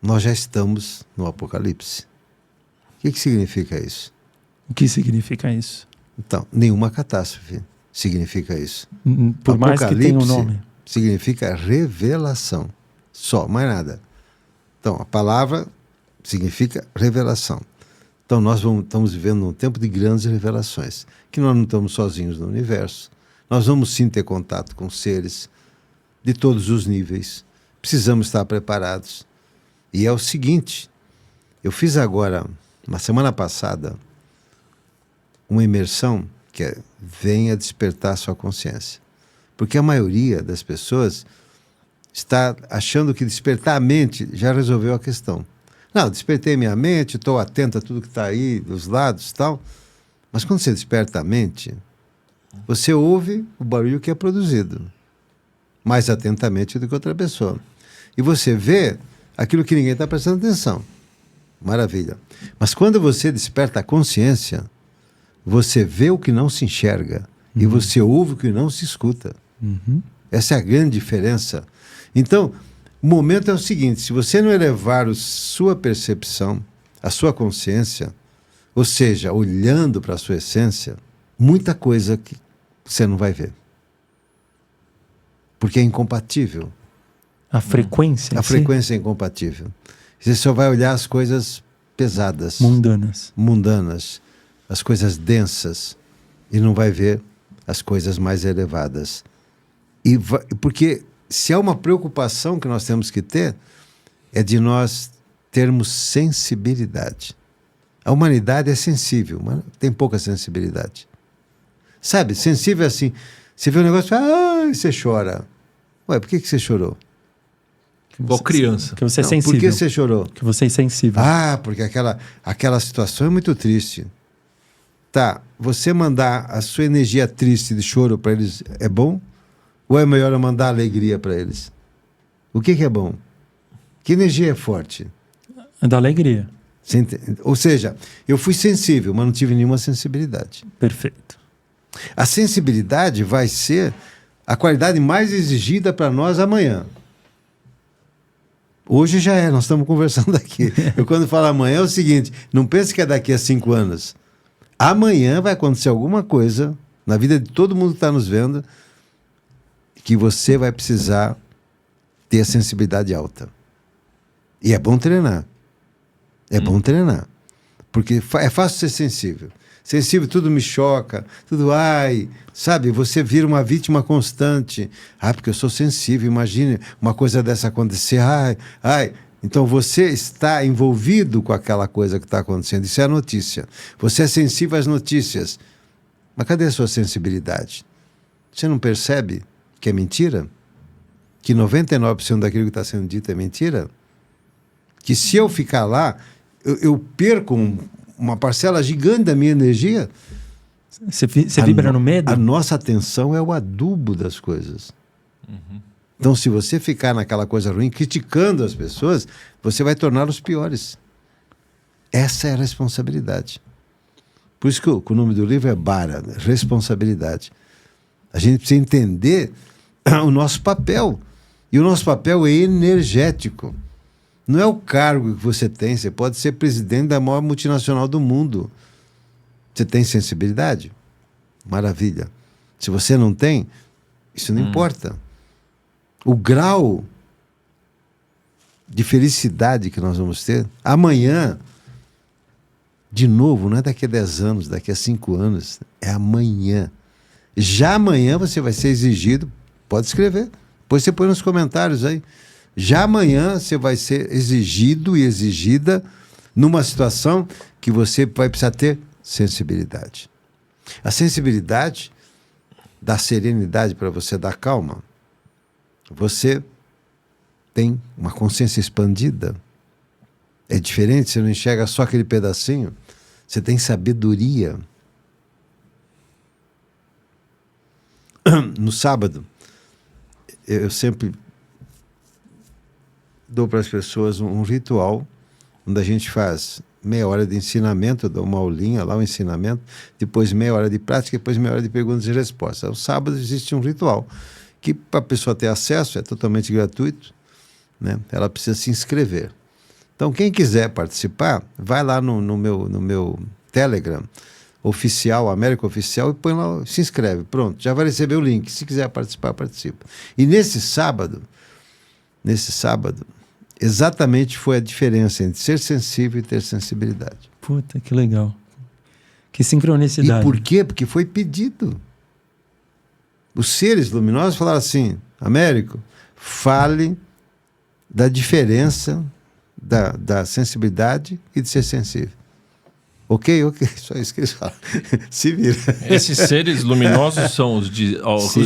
nós já estamos no Apocalipse. O que significa isso? O que significa isso? Então, nenhuma catástrofe significa isso. Por mais que tenha um nome. Significa revelação. Só, mais nada. Então, a palavra significa revelação. Então, nós estamos vivendo um tempo de grandes revelações, que nós não estamos sozinhos no universo. Nós vamos sim ter contato com seres de todos os níveis. Precisamos estar preparados. E é o seguinte, eu fiz agora, uma semana passada, uma imersão que é venha despertar sua consciência. Porque a maioria das pessoas está achando que despertar a mente já resolveu a questão. Não, despertei minha mente, estou atento a tudo que está aí, dos lados e tal. Mas quando você desperta a mente, você ouve o barulho que é produzido mais atentamente do que outra pessoa. E você vê aquilo que ninguém está prestando atenção. Maravilha. Mas quando você desperta a consciência, você vê o que não se enxerga e você ouve o que não se escuta. Essa é a grande diferença. Então, o momento é o seguinte, se você não elevar a sua percepção, a sua consciência, ou seja, olhando para a sua essência, muita coisa que você não vai ver. Porque é incompatível. A frequência? A frequência é incompatível. Você só vai olhar as coisas pesadas. Mundanas. As coisas densas. E não vai ver as coisas mais elevadas. Porque se há uma preocupação que nós temos que ter, é de nós termos sensibilidade. A humanidade é sensível, mas tem pouca sensibilidade. Sabe, sensível é assim, você vê um negócio e fala, você chora. Ué, por que você chorou? Igual criança. Que você é sensível. Por que você chorou? Que você é insensível. Porque aquela situação é muito triste. Tá, você mandar a sua energia triste de choro para eles é bom? Ou é melhor eu mandar alegria para eles? O que é bom? Que energia é forte? É da alegria. Ou seja, eu fui sensível, mas não tive nenhuma sensibilidade. Perfeito. A sensibilidade vai ser a qualidade mais exigida para nós amanhã. Hoje já é, nós estamos conversando aqui. Eu quando falo amanhã é o seguinte, não pense que é daqui a 5 anos. Amanhã vai acontecer alguma coisa na vida de todo mundo que está nos vendo que você vai precisar ter a sensibilidade alta. E é bom treinar. É bom treinar. Porque é fácil ser sensível. Sensível, tudo me choca, tudo, sabe? Você vira uma vítima constante. Porque eu sou sensível, imagine uma coisa dessa acontecer, Então você está envolvido com aquela coisa que está acontecendo. Isso é a notícia. Você é sensível às notícias. Mas cadê a sua sensibilidade? Você não percebe que é mentira? Que 99% daquilo que está sendo dito é mentira? Que se eu ficar lá, eu perco uma parcela gigante da minha energia. Você vibra no medo? A nossa atenção é o adubo das coisas. Então, se você ficar naquela coisa ruim, criticando as pessoas, você vai torná-los piores. Essa é a responsabilidade. Por isso que o nome do livro é Bara, responsabilidade. A gente precisa entender o nosso papel. E o nosso papel é energético. Não é o cargo que você tem. Você pode ser presidente da maior multinacional do mundo. Você tem sensibilidade? Maravilha. Se você não tem, isso não importa. O grau de felicidade que nós vamos ter amanhã, de novo, não é daqui a 10 anos, daqui a 5 anos, é amanhã. Já amanhã você vai ser exigido, pode escrever, depois você põe nos comentários aí. Já amanhã você vai ser exigido e exigida numa situação que você vai precisar ter sensibilidade. A sensibilidade dá serenidade para você, dar calma. Você tem uma consciência expandida. É diferente, você não enxerga só aquele pedacinho. Você tem sabedoria. No sábado, eu sempre dou para as pessoas um ritual onde a gente faz meia hora de ensinamento, eu dou uma aulinha lá, um ensinamento, depois meia hora de prática, depois meia hora de perguntas e respostas. No sábado existe um ritual que, para a pessoa ter acesso, é totalmente gratuito, né? Ela precisa se inscrever. Então, quem quiser participar, vai lá no meu Telegram oficial, América Oficial, e põe lá, se inscreve. Pronto, já vai receber o link. Se quiser participar, participa. E nesse sábado, exatamente foi a diferença entre ser sensível e ter sensibilidade. Puta, que legal. Que sincronicidade. E por quê? Porque foi pedido. Os seres luminosos falaram assim: Américo, fale da diferença da sensibilidade e de ser sensível. Ok, só isso que eles falam. Se vira. Esses seres luminosos são os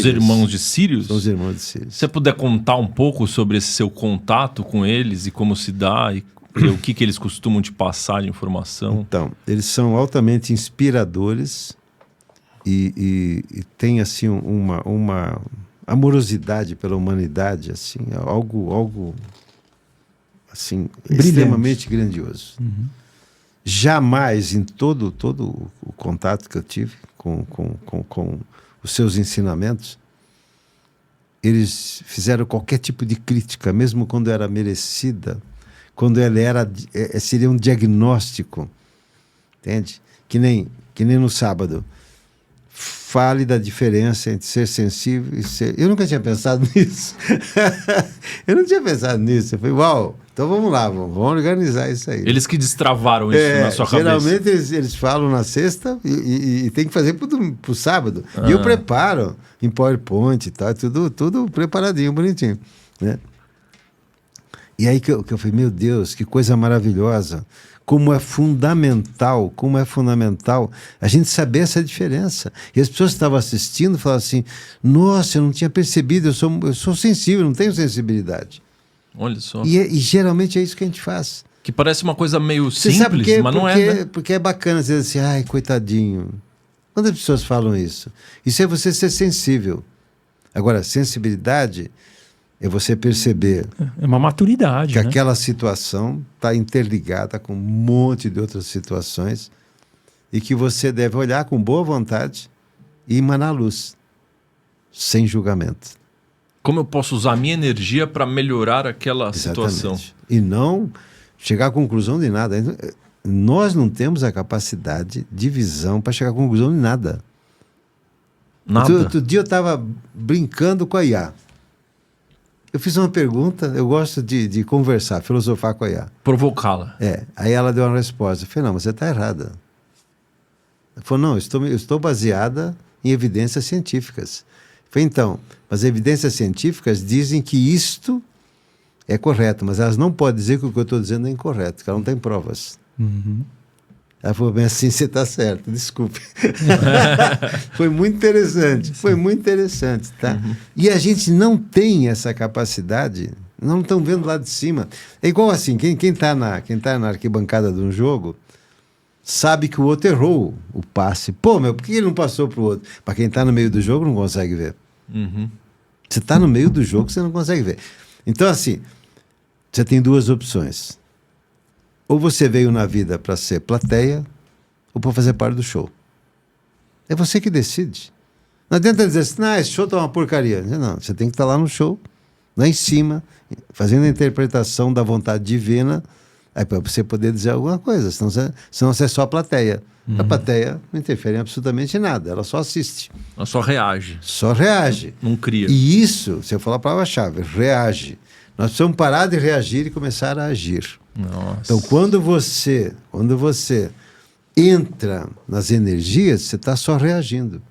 irmãos de Sírios? São os irmãos de Sírios. Se você puder contar um pouco sobre esse seu contato com eles e como se dá e o que eles costumam te passar de informação. Então, eles são altamente inspiradores e têm assim uma amorosidade pela humanidade, assim, algo assim extremamente grandioso. Uhum. Jamais em todo o contato que eu tive com os seus ensinamentos, eles fizeram qualquer tipo de crítica, mesmo quando era merecida, quando ela seria um diagnóstico, entende? Que nem no sábado. Fale da diferença entre ser sensível e ser... Eu nunca tinha pensado nisso. Eu não tinha pensado nisso. Eu falei, uau, então vamos lá, vamos organizar isso aí. Eles que destravaram isso na sua cabeça. Geralmente eles falam na sexta e tem que fazer pro sábado. E eu preparo em PowerPoint e tal, tudo preparadinho, bonitinho, né? E aí que eu falei, meu Deus, que coisa maravilhosa. Como é fundamental a gente saber essa diferença. E as pessoas que estavam assistindo falavam assim, nossa, eu não tinha percebido, eu sou sensível, não tenho sensibilidade. Olha só. E geralmente é isso que a gente faz. Que parece uma coisa meio Você simples, sabe por quê? mas não é, né? Porque é bacana dizer assim, ai, coitadinho. Quando as pessoas falam isso? Isso é você ser sensível. Agora, sensibilidade é você perceber É uma maturidade, que né? aquela situação está interligada com um monte de outras situações e que você deve olhar com boa vontade e emanar luz, sem julgamento. Como eu posso usar a minha energia para melhorar aquela situação? E não chegar à conclusão de nada. Nós não temos a capacidade de visão para chegar à conclusão de nada. Nada? Outro dia eu estava brincando com a IA. Eu fiz uma pergunta, eu gosto de conversar, filosofar com a IA. Provocá-la. Aí ela deu uma resposta. Eu falei, não, você está errada. Ela falou, não, eu estou baseada em evidências científicas. Eu falei, então, mas evidências científicas dizem que isto é correto, mas elas não podem dizer que o que eu estou dizendo é incorreto, porque ela não tem provas. Uhum. Ela falou, bem assim, você está certo, desculpe. Foi muito interessante, tá? Uhum. E a gente não tem essa capacidade, não estão vendo lá de cima. É igual assim, quem tá na arquibancada de um jogo, sabe que o outro errou o passe. Pô, por que ele não passou para o outro? Para quem está no meio do jogo, não consegue ver. Uhum. Você está no meio do jogo, você não consegue ver. Então, assim, você tem duas opções. Ou você veio na vida para ser plateia, ou para fazer parte do show. É você que decide. Não adianta dizer assim, esse show tá uma porcaria. Não, você tem que estar lá no show, lá em cima, fazendo a interpretação da vontade divina, para você poder dizer alguma coisa, senão você é só plateia. Uhum. A plateia não interfere em absolutamente nada, ela só assiste. Ela só reage. Só reage. Não cria. E isso, você falou a palavra-chave, reage. Nós precisamos parar de reagir e começar a agir. Nossa. Então, quando você entra nas energias, você está só reagindo.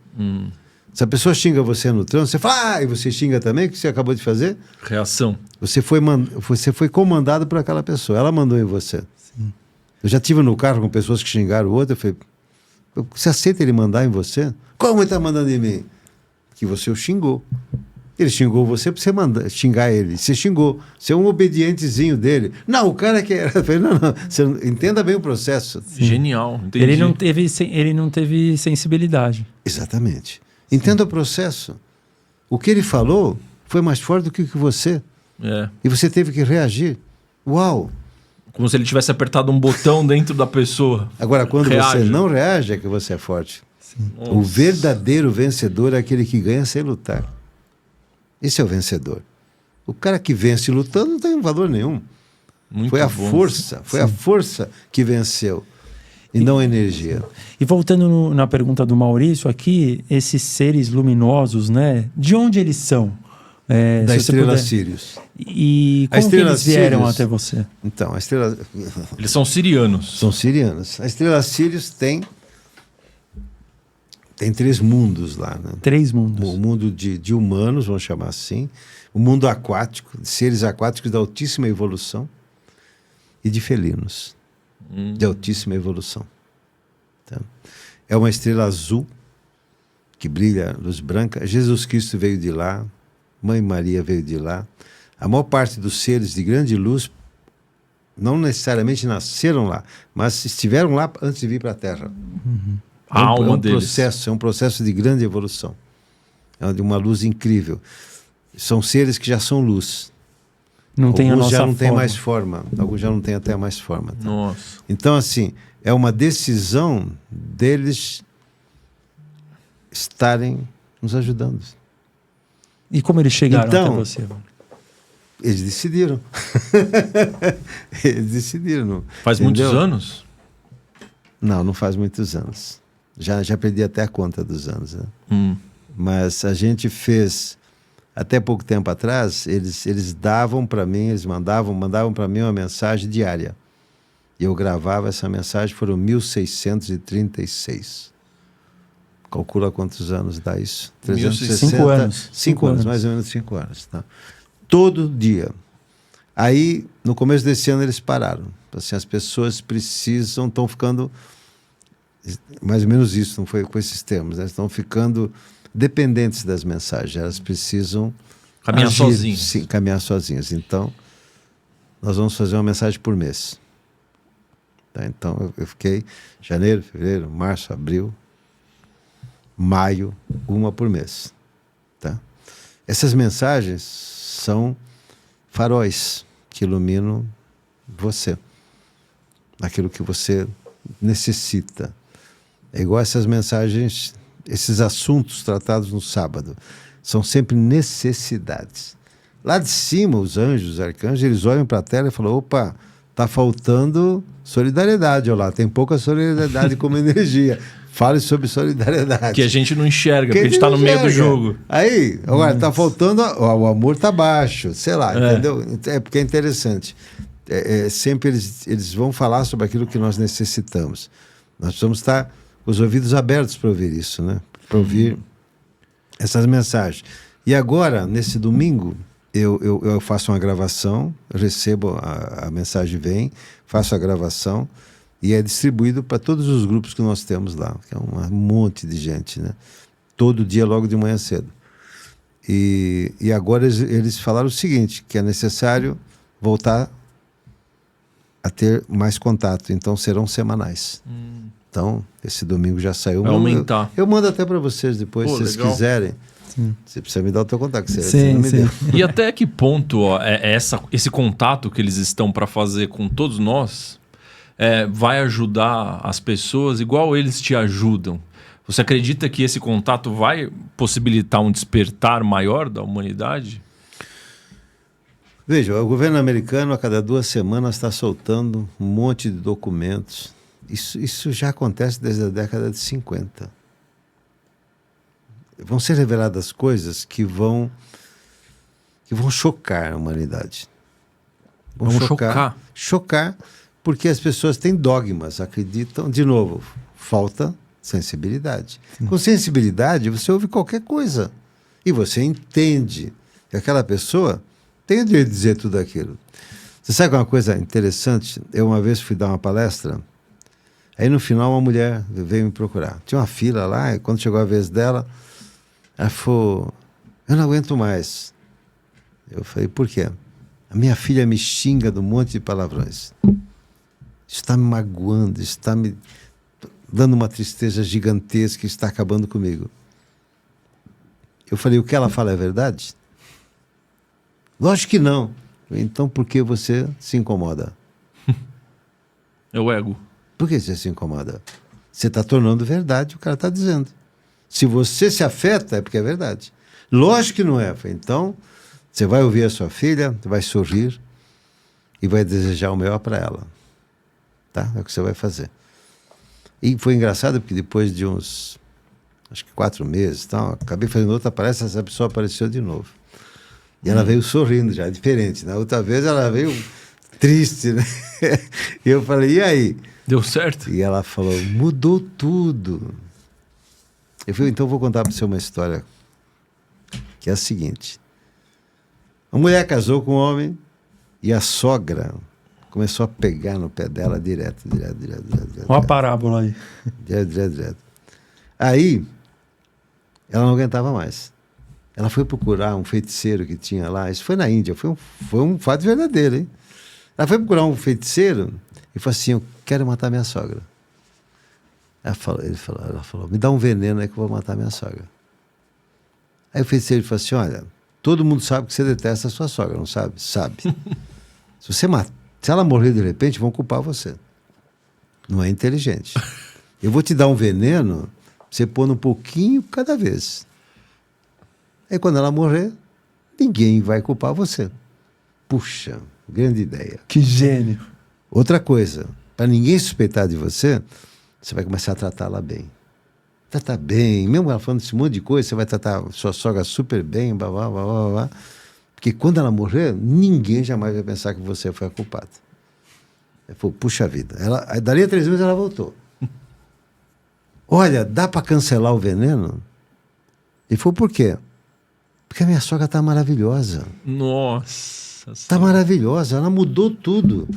Se a pessoa xinga você no trânsito, você fala, e você xinga também, o que você acabou de fazer? Reação. Você foi comandado por aquela pessoa, ela mandou em você. Sim. Eu já estive no carro com pessoas que xingaram o outro, eu falei, você aceita ele mandar em você? Como ele está mandando em mim? Que você o xingou. Ele xingou você para você xingar ele. Você xingou. Você é um obedientezinho dele. Não, o cara que era... Eu falei, não. Você entenda bem o processo. Sim. Genial. Entendi. Ele não teve sensibilidade. Exatamente. Entenda o processo. O que ele falou foi mais forte do que você. E você teve que reagir. Uau! Como se ele tivesse apertado um botão dentro da pessoa. Agora, quando você não reage, é que você é forte. O verdadeiro vencedor é aquele que ganha sem lutar. Esse é o vencedor. O cara que vence lutando não tem valor nenhum. Muito Foi a bom. força, foi a força que venceu, e não a energia. E voltando na pergunta do Maurício aqui, esses seres luminosos, né? De onde eles são? Da Se você estrela puder- Sirius. E A como que estrela eles vieram Sirius- até você? Então, a estrela... Eles são sirianos. São sirianos. A estrela Sirius tem 3 mundos lá, né? 3 mundos. O mundo de humanos, vamos chamar assim, o mundo aquático, de seres aquáticos de altíssima evolução, e de felinos, de altíssima evolução. Tá? É uma estrela azul, que brilha luz branca. Jesus Cristo veio de lá, Mãe Maria veio de lá. A maior parte dos seres de grande luz não necessariamente nasceram lá, mas estiveram lá antes de vir para a Terra. A alma deles. Processo, é um processo de grande evolução. É de uma luz incrível. São seres que já são luz. Não tem a Alguns nossa já não têm forma. mais forma. Alguns já não têm até mais forma. Tá? Nossa. Então, assim, é uma decisão deles estarem nos ajudando. E como eles chegaram Então, até você? Eles decidiram. Eles decidiram. Faz Entendeu? muitos anos? Não faz muitos anos. Já perdi até a conta dos anos. Né? Mas a gente fez, até pouco tempo atrás, eles davam para mim, eles mandavam para mim uma mensagem diária. E eu gravava essa mensagem, foram 1636. Calcula quantos anos dá isso? 5 anos. 5 anos, mais ou menos 5 anos. Tá? Todo dia. Aí, no começo desse ano, eles pararam. Assim, as pessoas precisam, estão ficando... Mais ou menos isso, não foi com esses termos. Né? Estão ficando dependentes das mensagens. Elas precisam... Caminhar agir, sozinhos. Sim, caminhar sozinhas. Então, nós vamos fazer uma mensagem por mês. Tá? Então, eu fiquei janeiro, fevereiro, março, abril, maio, uma por mês. Tá? Essas mensagens são faróis que iluminam você, naquilo que você necessita. É igual essas mensagens, esses assuntos tratados no sábado, são sempre necessidades. Lá de cima, os anjos, os arcanjos, eles olham para a Terra e falam, opa, está faltando solidariedade, olha lá, tem pouca solidariedade como energia. Fale sobre solidariedade. Que a gente não enxerga, porque a gente está no meio do jogo. Aí, agora, está faltando, o amor está baixo, sei lá, entendeu? É porque é interessante. Sempre eles vão falar sobre aquilo que nós necessitamos. Nós precisamos estar com os ouvidos abertos para ouvir isso, né? Para ouvir essas mensagens. E agora, nesse domingo, eu faço uma gravação, eu recebo a mensagem, vem, faço a gravação e é distribuído para todos os grupos que nós temos lá, que é um monte de gente, né? Todo dia, logo de manhã cedo. E agora eles falaram o seguinte, que é necessário voltar a ter mais contato, então serão semanais. Então, esse domingo já saiu. Vai aumentar. Eu mando até para vocês depois, se vocês legal. quiserem. Sim. Você precisa me dar o teu contato. Você Sim, não me sim. deu. E até que ponto esse contato que eles estão para fazer com todos nós vai ajudar as pessoas igual eles te ajudam? Você acredita que esse contato vai possibilitar um despertar maior da humanidade? Veja, o governo americano a cada 2 semanas está soltando um monte de documentos. Isso já acontece desde a década de 50. Vão ser reveladas coisas que vão chocar a humanidade. Vão chocar? Chocar, porque as pessoas têm dogmas, acreditam. De novo, falta sensibilidade. Com sensibilidade, você ouve qualquer coisa. E você entende que aquela pessoa tem o direito de dizer tudo aquilo. Você sabe uma coisa interessante? Eu uma vez fui dar uma palestra, aí no final uma mulher veio me procurar. Tinha uma fila lá, e quando chegou a vez dela, ela falou, eu não aguento mais. Eu falei, por quê? A minha filha me xinga de um monte de palavrões. Isso está me magoando, isso está me dando uma tristeza gigantesca, está acabando comigo. Eu falei, o que ela fala é verdade? Lógico que não. Então por que você se incomoda? É o ego. Por que você se incomoda? Você está tornando verdade o que o cara está dizendo. Se você se afeta, é porque é verdade. Lógico que não é. Então, você vai ouvir a sua filha, vai sorrir e vai desejar o melhor para ela. Tá? É o que você vai fazer. E foi engraçado porque depois de uns, acho que 4 meses, tal, acabei fazendo outra palestra, essa pessoa apareceu de novo. E ela veio sorrindo já, diferente. Na outra vez ela veio triste, né? E eu falei, e aí? Deu certo? E ela falou, mudou tudo. Eu falei, então vou contar para você uma história que é a seguinte. A mulher casou com um homem e a sogra começou a pegar no pé dela direto. Olha a parábola aí. Direto. Aí, ela não aguentava mais. Ela foi procurar um feiticeiro que tinha lá. Isso foi na Índia, foi um fato verdadeiro, hein? Ela foi procurar um feiticeiro e falou assim, eu quero matar minha sogra. Ela falou, me dá um veneno aí que eu vou matar minha sogra. Aí o feiticeiro falou assim, olha, todo mundo sabe que você detesta a sua sogra, não sabe? Sabe. Se ela morrer de repente, vão culpar você. Não é inteligente. Eu vou te dar um veneno, você pôr um pouquinho cada vez. Aí quando ela morrer, ninguém vai culpar você. Puxa, grande ideia. Que gênio. Outra coisa, para ninguém suspeitar de você, você vai começar a tratá-la bem. Tratar bem, mesmo ela falando esse monte de coisa, você vai tratar sua sogra super bem, blá, blá, blá, blá, blá. Porque quando ela morrer, ninguém jamais vai pensar que você foi a culpada. Ele falou, puxa vida. Dali a 3 meses ela voltou. Olha, dá para cancelar o veneno? Ele falou, por quê? Porque a minha sogra está maravilhosa. Nossa. Está maravilhosa, ela mudou tudo.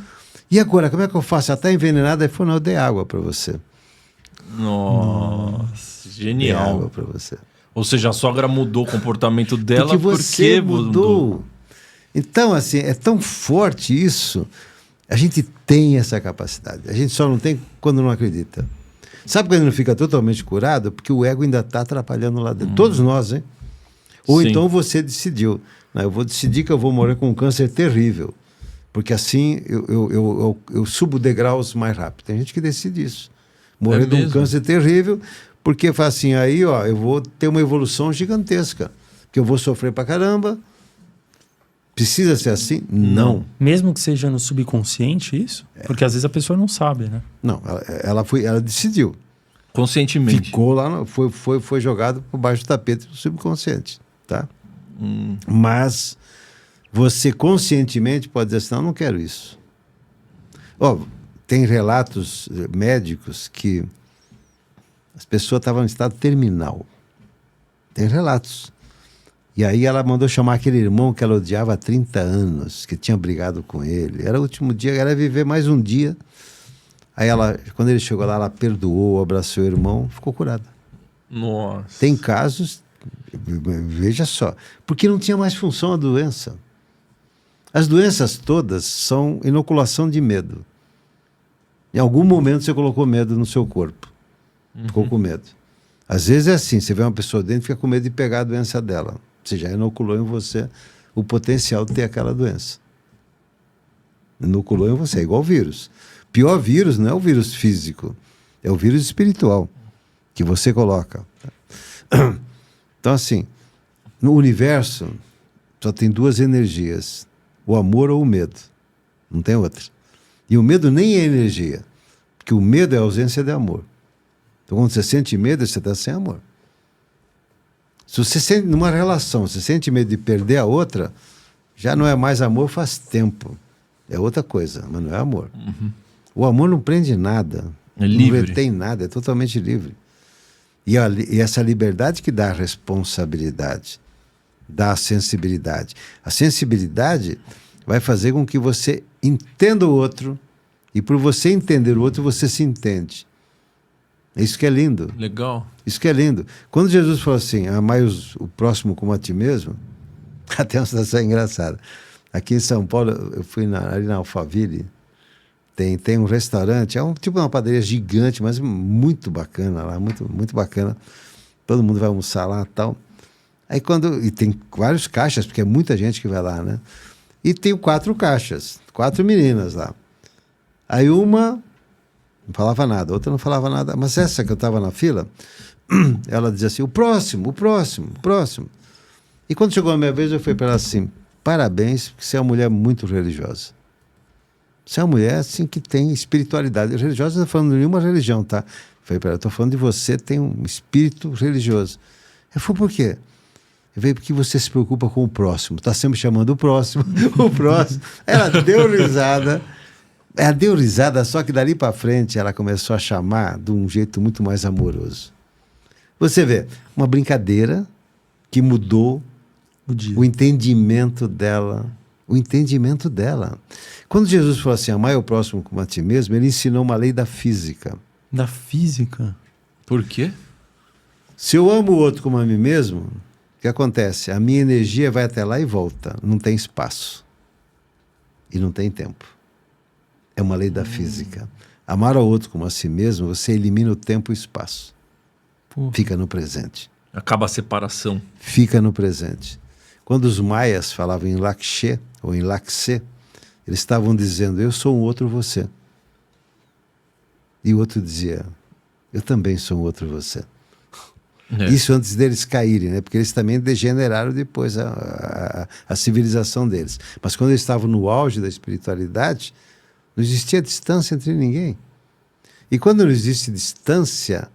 E agora, como é que eu faço? Ela está envenenada? Ele falou, não, eu dei água para você. Nossa, genial. Dei água para você. Ou seja, a sogra mudou o comportamento dela porque você mudou. mudou. Então, assim, é tão forte isso. A gente tem essa capacidade. A gente só não tem quando não acredita. Sabe quando não fica totalmente curado? Porque o ego ainda está atrapalhando lá dentro. Todos nós, hein? Ou Sim. então você decidiu. Não, eu vou decidir que eu vou morrer com um câncer terrível. Porque assim eu subo degraus mais rápido. Tem gente que decide isso. Morrer de um câncer terrível, porque faz assim, aí ó, eu vou ter uma evolução gigantesca. Porque eu vou sofrer pra caramba. Precisa ser assim? Não. Mesmo que seja no subconsciente isso? Porque às vezes a pessoa não sabe, né? Não, ela decidiu. Conscientemente. Ficou lá, foi jogado por baixo do tapete do subconsciente, tá? Mas você conscientemente pode dizer assim, não quero isso. Ó, tem relatos médicos que as pessoas estavam em estado terminal. Tem relatos. E aí ela mandou chamar aquele irmão que ela odiava há 30 anos, que tinha brigado com ele. Era o último dia, ela ia viver mais um dia. Aí ela, quando ele chegou lá, ela perdoou, abraçou o irmão, ficou curada. Nossa. Tem casos, veja só, porque não tinha mais função a doença. As doenças todas são inoculação de medo. Em algum momento você colocou medo no seu corpo. Ficou com medo. Às vezes é assim, você vê uma pessoa dentro e fica com medo de pegar a doença dela. Você já inoculou em você o potencial de ter aquela doença. Inoculou em você, é igual vírus. Pior vírus não é o vírus físico, é o vírus espiritual que você coloca. Então assim, no universo só tem 2 energias, o amor ou o medo. Não tem outra. E o medo nem é energia, porque o medo é a ausência de amor. Então quando você sente medo, você está sem amor. Se você sente numa relação, você sente medo de perder a outra, já não é mais amor faz tempo. É outra coisa, mas não é amor. O amor não prende nada. É livre. Não retém nada, é totalmente livre. E essa liberdade que dá a responsabilidade, dá a sensibilidade. A sensibilidade vai fazer com que você entenda o outro, e por você entender o outro, você se entende. Isso que é lindo. Legal. Isso que é lindo. Quando Jesus falou assim, amai o próximo como a ti mesmo, até uma situação engraçada. Aqui em São Paulo, eu fui ali na Alphaville, tem um restaurante, é tipo uma padaria gigante, mas muito bacana lá, muito, muito bacana. Todo mundo vai almoçar lá e tal. Aí e tem vários caixas, porque é muita gente que vai lá, né? E tem 4 caixas, 4 meninas lá. Aí uma não falava nada, outra não falava nada, mas essa que eu estava na fila, ela dizia assim, o próximo. E quando chegou a minha vez, eu falei para ela assim, parabéns, porque você é uma mulher muito religiosa. Você é uma mulher assim, que tem espiritualidade religiosa. Não estou falando de nenhuma religião, tá? Eu falei, estou falando de você, tem um espírito religioso. Eu falei, por quê? Eu falei, porque você se preocupa com o próximo. Está sempre chamando o próximo, o próximo. Ela deu risada. Ela deu risada, só que dali para frente ela começou a chamar de um jeito muito mais amoroso. Você vê, uma brincadeira que mudou o entendimento dela. O entendimento dela. Quando Jesus falou assim, amai o próximo como a ti mesmo, ele ensinou uma lei da física. Da física? Por quê? Se eu amo o outro como a mim mesmo, o que acontece? A minha energia vai até lá e volta. Não tem espaço. E não tem tempo. É uma lei da física. Amar ao outro como a si mesmo, você elimina o tempo e o espaço. Fica no presente. Acaba a separação. Fica no presente. Quando os maias falavam em Lakshe, ou em Lakshe, eles estavam dizendo, eu sou um outro você. E o outro dizia, eu também sou um outro você. Isso antes deles caírem, né? Porque eles também degeneraram depois a civilização deles. Mas quando eles estavam no auge da espiritualidade, não existia distância entre ninguém. E quando não existe distância,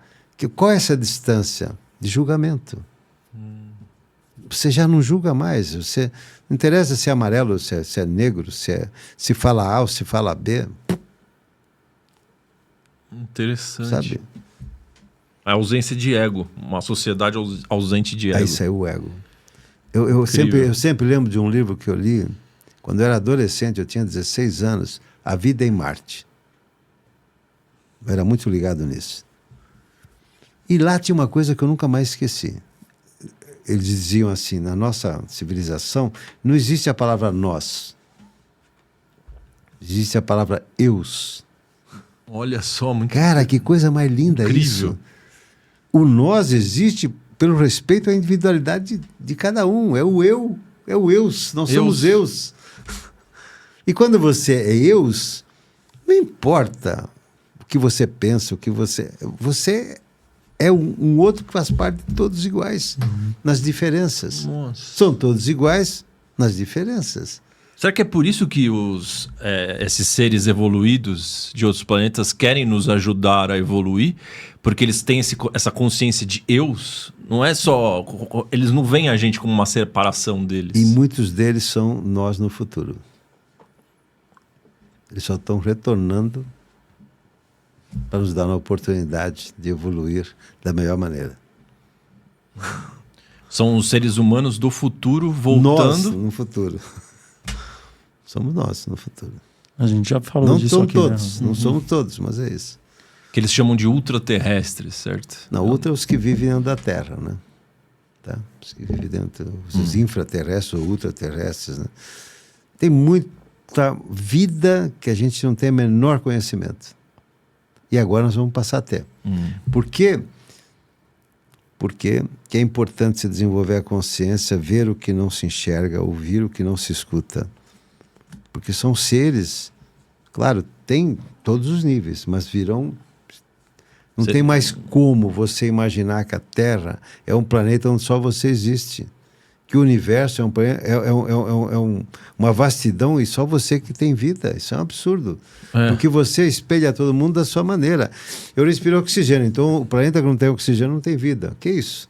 qual é essa distância? De julgamento. Você já não julga mais. Você não interessa se é amarelo, se é negro, se fala A ou se fala B. Interessante. Sabe? A ausência de ego. Uma sociedade ausente de ego. Aí saiu o ego. Eu sempre lembro de um livro que eu li, quando eu era adolescente, eu tinha 16 anos, A Vida em Marte. Eu era muito ligado nisso. E lá tinha uma coisa que eu nunca mais esqueci. Eles diziam assim, na nossa civilização, não existe a palavra nós. Existe a palavra eus. Olha só, muito... Cara, que coisa mais linda. Incrível. Isso. O nós existe pelo respeito à individualidade de cada um. É o eu, é o eus. Nós somos eus. E quando você é eus, não importa o que você pensa, o que você... Você é um outro que faz parte de todos iguais, nas diferenças. Nossa. São todos iguais nas diferenças. Será que é por isso que esses seres evoluídos de outros planetas querem nos ajudar a evoluir? Porque eles têm essa consciência de eus? Não é só... Eles não veem a gente como uma separação deles. E muitos deles são nós no futuro. Eles só estão retornando para nos dar uma oportunidade de evoluir da melhor maneira. São os seres humanos do futuro voltando... Nós no futuro. Somos nós no futuro. A gente já falou não disso são aqui. Todos, né? não somos todos, mas é isso. Que eles chamam de ultraterrestres, certo? Não, ultra é os que vivem dentro da Terra, né? Tá? Os que vivem dentro... Os infraterrestres ou ultraterrestres, né? Tem muita vida que a gente não tem o menor conhecimento. E agora nós vamos passar a ter. Por quê? Porque é importante se desenvolver a consciência, ver o que não se enxerga, ouvir o que não se escuta. Porque são seres, claro, tem todos os níveis, mas virão... Não tem mais como você imaginar que a Terra é um planeta onde só você existe. Que o universo uma vastidão e só você que tem vida. Isso é um absurdo. Porque você espelha todo mundo da sua maneira. Eu respiro oxigênio, então o planeta que não tem oxigênio não tem vida. Que isso?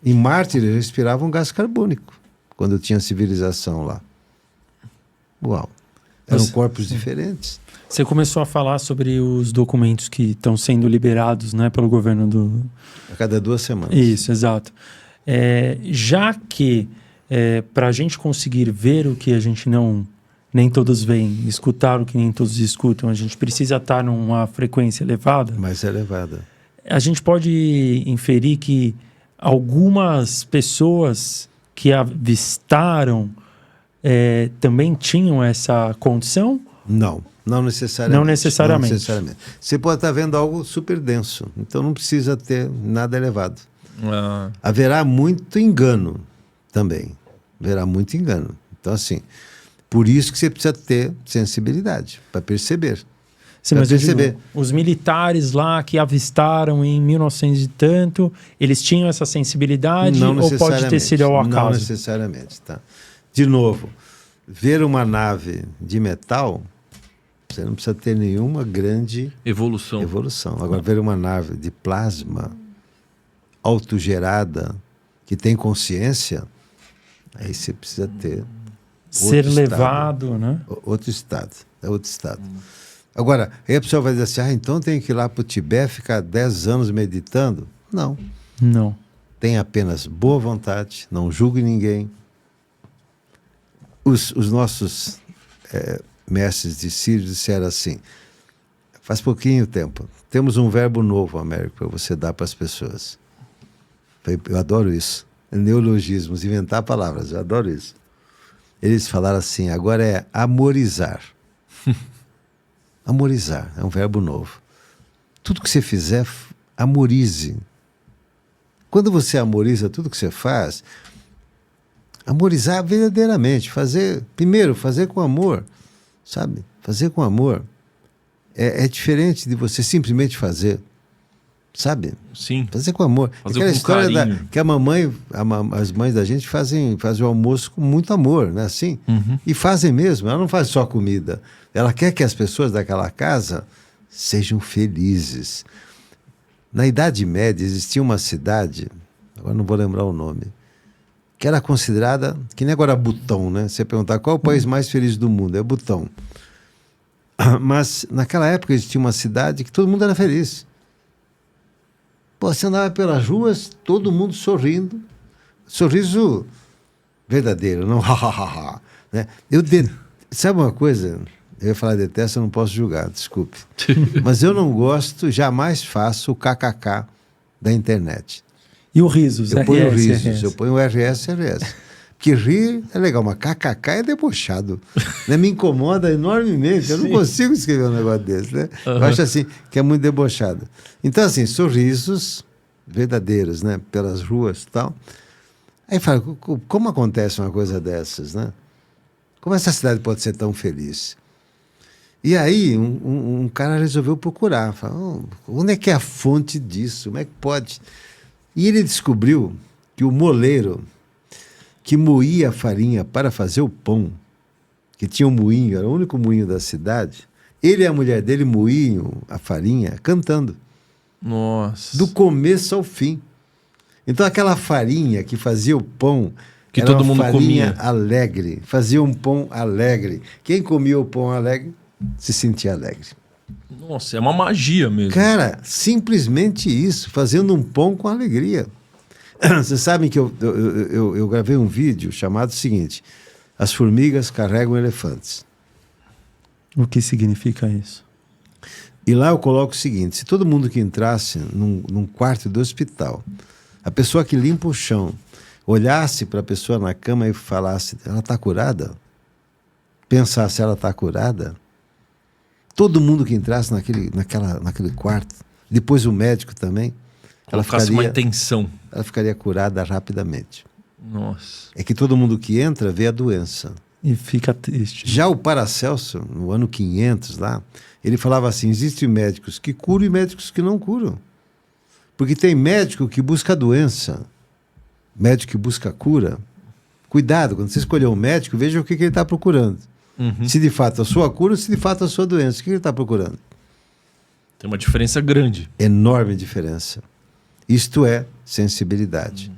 Em Marte eles respiravam gás carbônico, quando tinha civilização lá. Uau! Eram corpos diferentes. Você começou a falar sobre os documentos que estão sendo liberados, né, pelo governo do... A cada 2 semanas. Isso, exato. Já que para a gente conseguir ver o que a gente nem todos veem, escutar o que nem todos escutam, a gente precisa estar numa frequência elevada. Mais elevada. A gente pode inferir que algumas pessoas que avistaram também tinham essa condição? Não necessariamente. Não necessariamente. Não necessariamente. Você pode estar vendo algo super denso, então não precisa ter nada elevado. Haverá muito engano também. Haverá muito engano. Então, assim, por isso que você precisa ter sensibilidade para perceber. Sim, mas perceber. Os militares lá que avistaram em 1900 e tanto, eles tinham essa sensibilidade ou pode ter sido ao acaso? Não necessariamente, tá? De novo, ver uma nave de metal Você não precisa ter nenhuma grande Evolução. Agora, ver uma nave de plasma autogerada, que tem consciência, aí você precisa ter ser levado, né? Outro estado. É outro estado. Agora, aí a pessoa vai dizer assim, então tem que ir lá para o Tibete, ficar 10 anos meditando? Não. Não. Tem apenas boa vontade, não julgue ninguém. Os nossos mestres de Sírio disseram assim, faz pouquinho tempo, temos um verbo novo, Américo, para você dar para as pessoas. Eu adoro isso. Neologismos, inventar palavras, eu adoro isso. Eles falaram assim, agora é amorizar. Amorizar, é um verbo novo. Tudo que você fizer, amorize. Quando você amoriza tudo que você faz, amorizar verdadeiramente, primeiro, fazer com amor, sabe? Fazer com amor é diferente de você simplesmente fazer, sabe? Sim. Fazer com amor. Fazer aquela com história carinho. que as mães da gente fazem o almoço com muito amor, né? Assim? E fazem mesmo, ela não faz só comida. Ela quer que as pessoas daquela casa sejam felizes. Na Idade Média existia uma cidade, agora não vou lembrar o nome, que era considerada, que nem agora Butão, né? Você perguntar qual é o país mais feliz do mundo, é Butão. Mas naquela época existia uma cidade que todo mundo era feliz. Pô, você andava pelas ruas, todo mundo sorrindo, sorriso verdadeiro, não ha, né? Sabe uma coisa? Eu ia falar detesto, eu não posso julgar, desculpe. Mas eu não gosto, jamais faço o kkk da internet. E o risos? Eu ponho risos, RS. eu ponho o RS. Porque rir é legal, mas kkk é debochado. Né? Me incomoda enormemente, eu não consigo escrever um negócio desse. Né? Eu acho assim, que é muito debochado. Então, assim, sorrisos verdadeiros, né? Pelas ruas e tal. Aí fala, como acontece uma coisa dessas, né? Como essa cidade pode ser tão feliz? E aí um cara resolveu procurar, falou, onde é que é a fonte disso? Como é que pode? E ele descobriu que o moleiro que moía a farinha para fazer o pão, que tinha um moinho, era o único moinho da cidade, ele e a mulher dele moíam a farinha cantando. Nossa. Do começo ao fim. Então aquela farinha que fazia o pão, que era todo uma mundo farinha comia. alegre, fazia um pão alegre. Quem comia o pão alegre se sentia alegre. Nossa, é uma magia mesmo. Cara, simplesmente isso, fazendo um pão com alegria. Vocês sabem que eu gravei um vídeo chamado o seguinte, as formigas carregam elefantes. O que significa isso? E lá eu coloco o seguinte, se todo mundo que entrasse num quarto do hospital, a pessoa que limpa o chão, olhasse para a pessoa na cama e falasse, ela está curada? Pensasse, ela está curada? Todo mundo que entrasse naquele quarto, depois o médico também, Colocasse uma intenção. Ela ficaria curada rapidamente. Nossa. É que todo mundo que entra vê a doença. E fica triste. Já o Paracelso, no ano 500 lá, ele falava assim, existem médicos que curam e médicos que não curam. Porque tem médico que busca a doença, médico que busca a cura. Cuidado, quando você escolher um médico, veja o que ele está procurando. Se de fato a sua cura ou se de fato a sua doença. O que ele está procurando? Tem uma diferença grande. Enorme diferença. Isto é sensibilidade.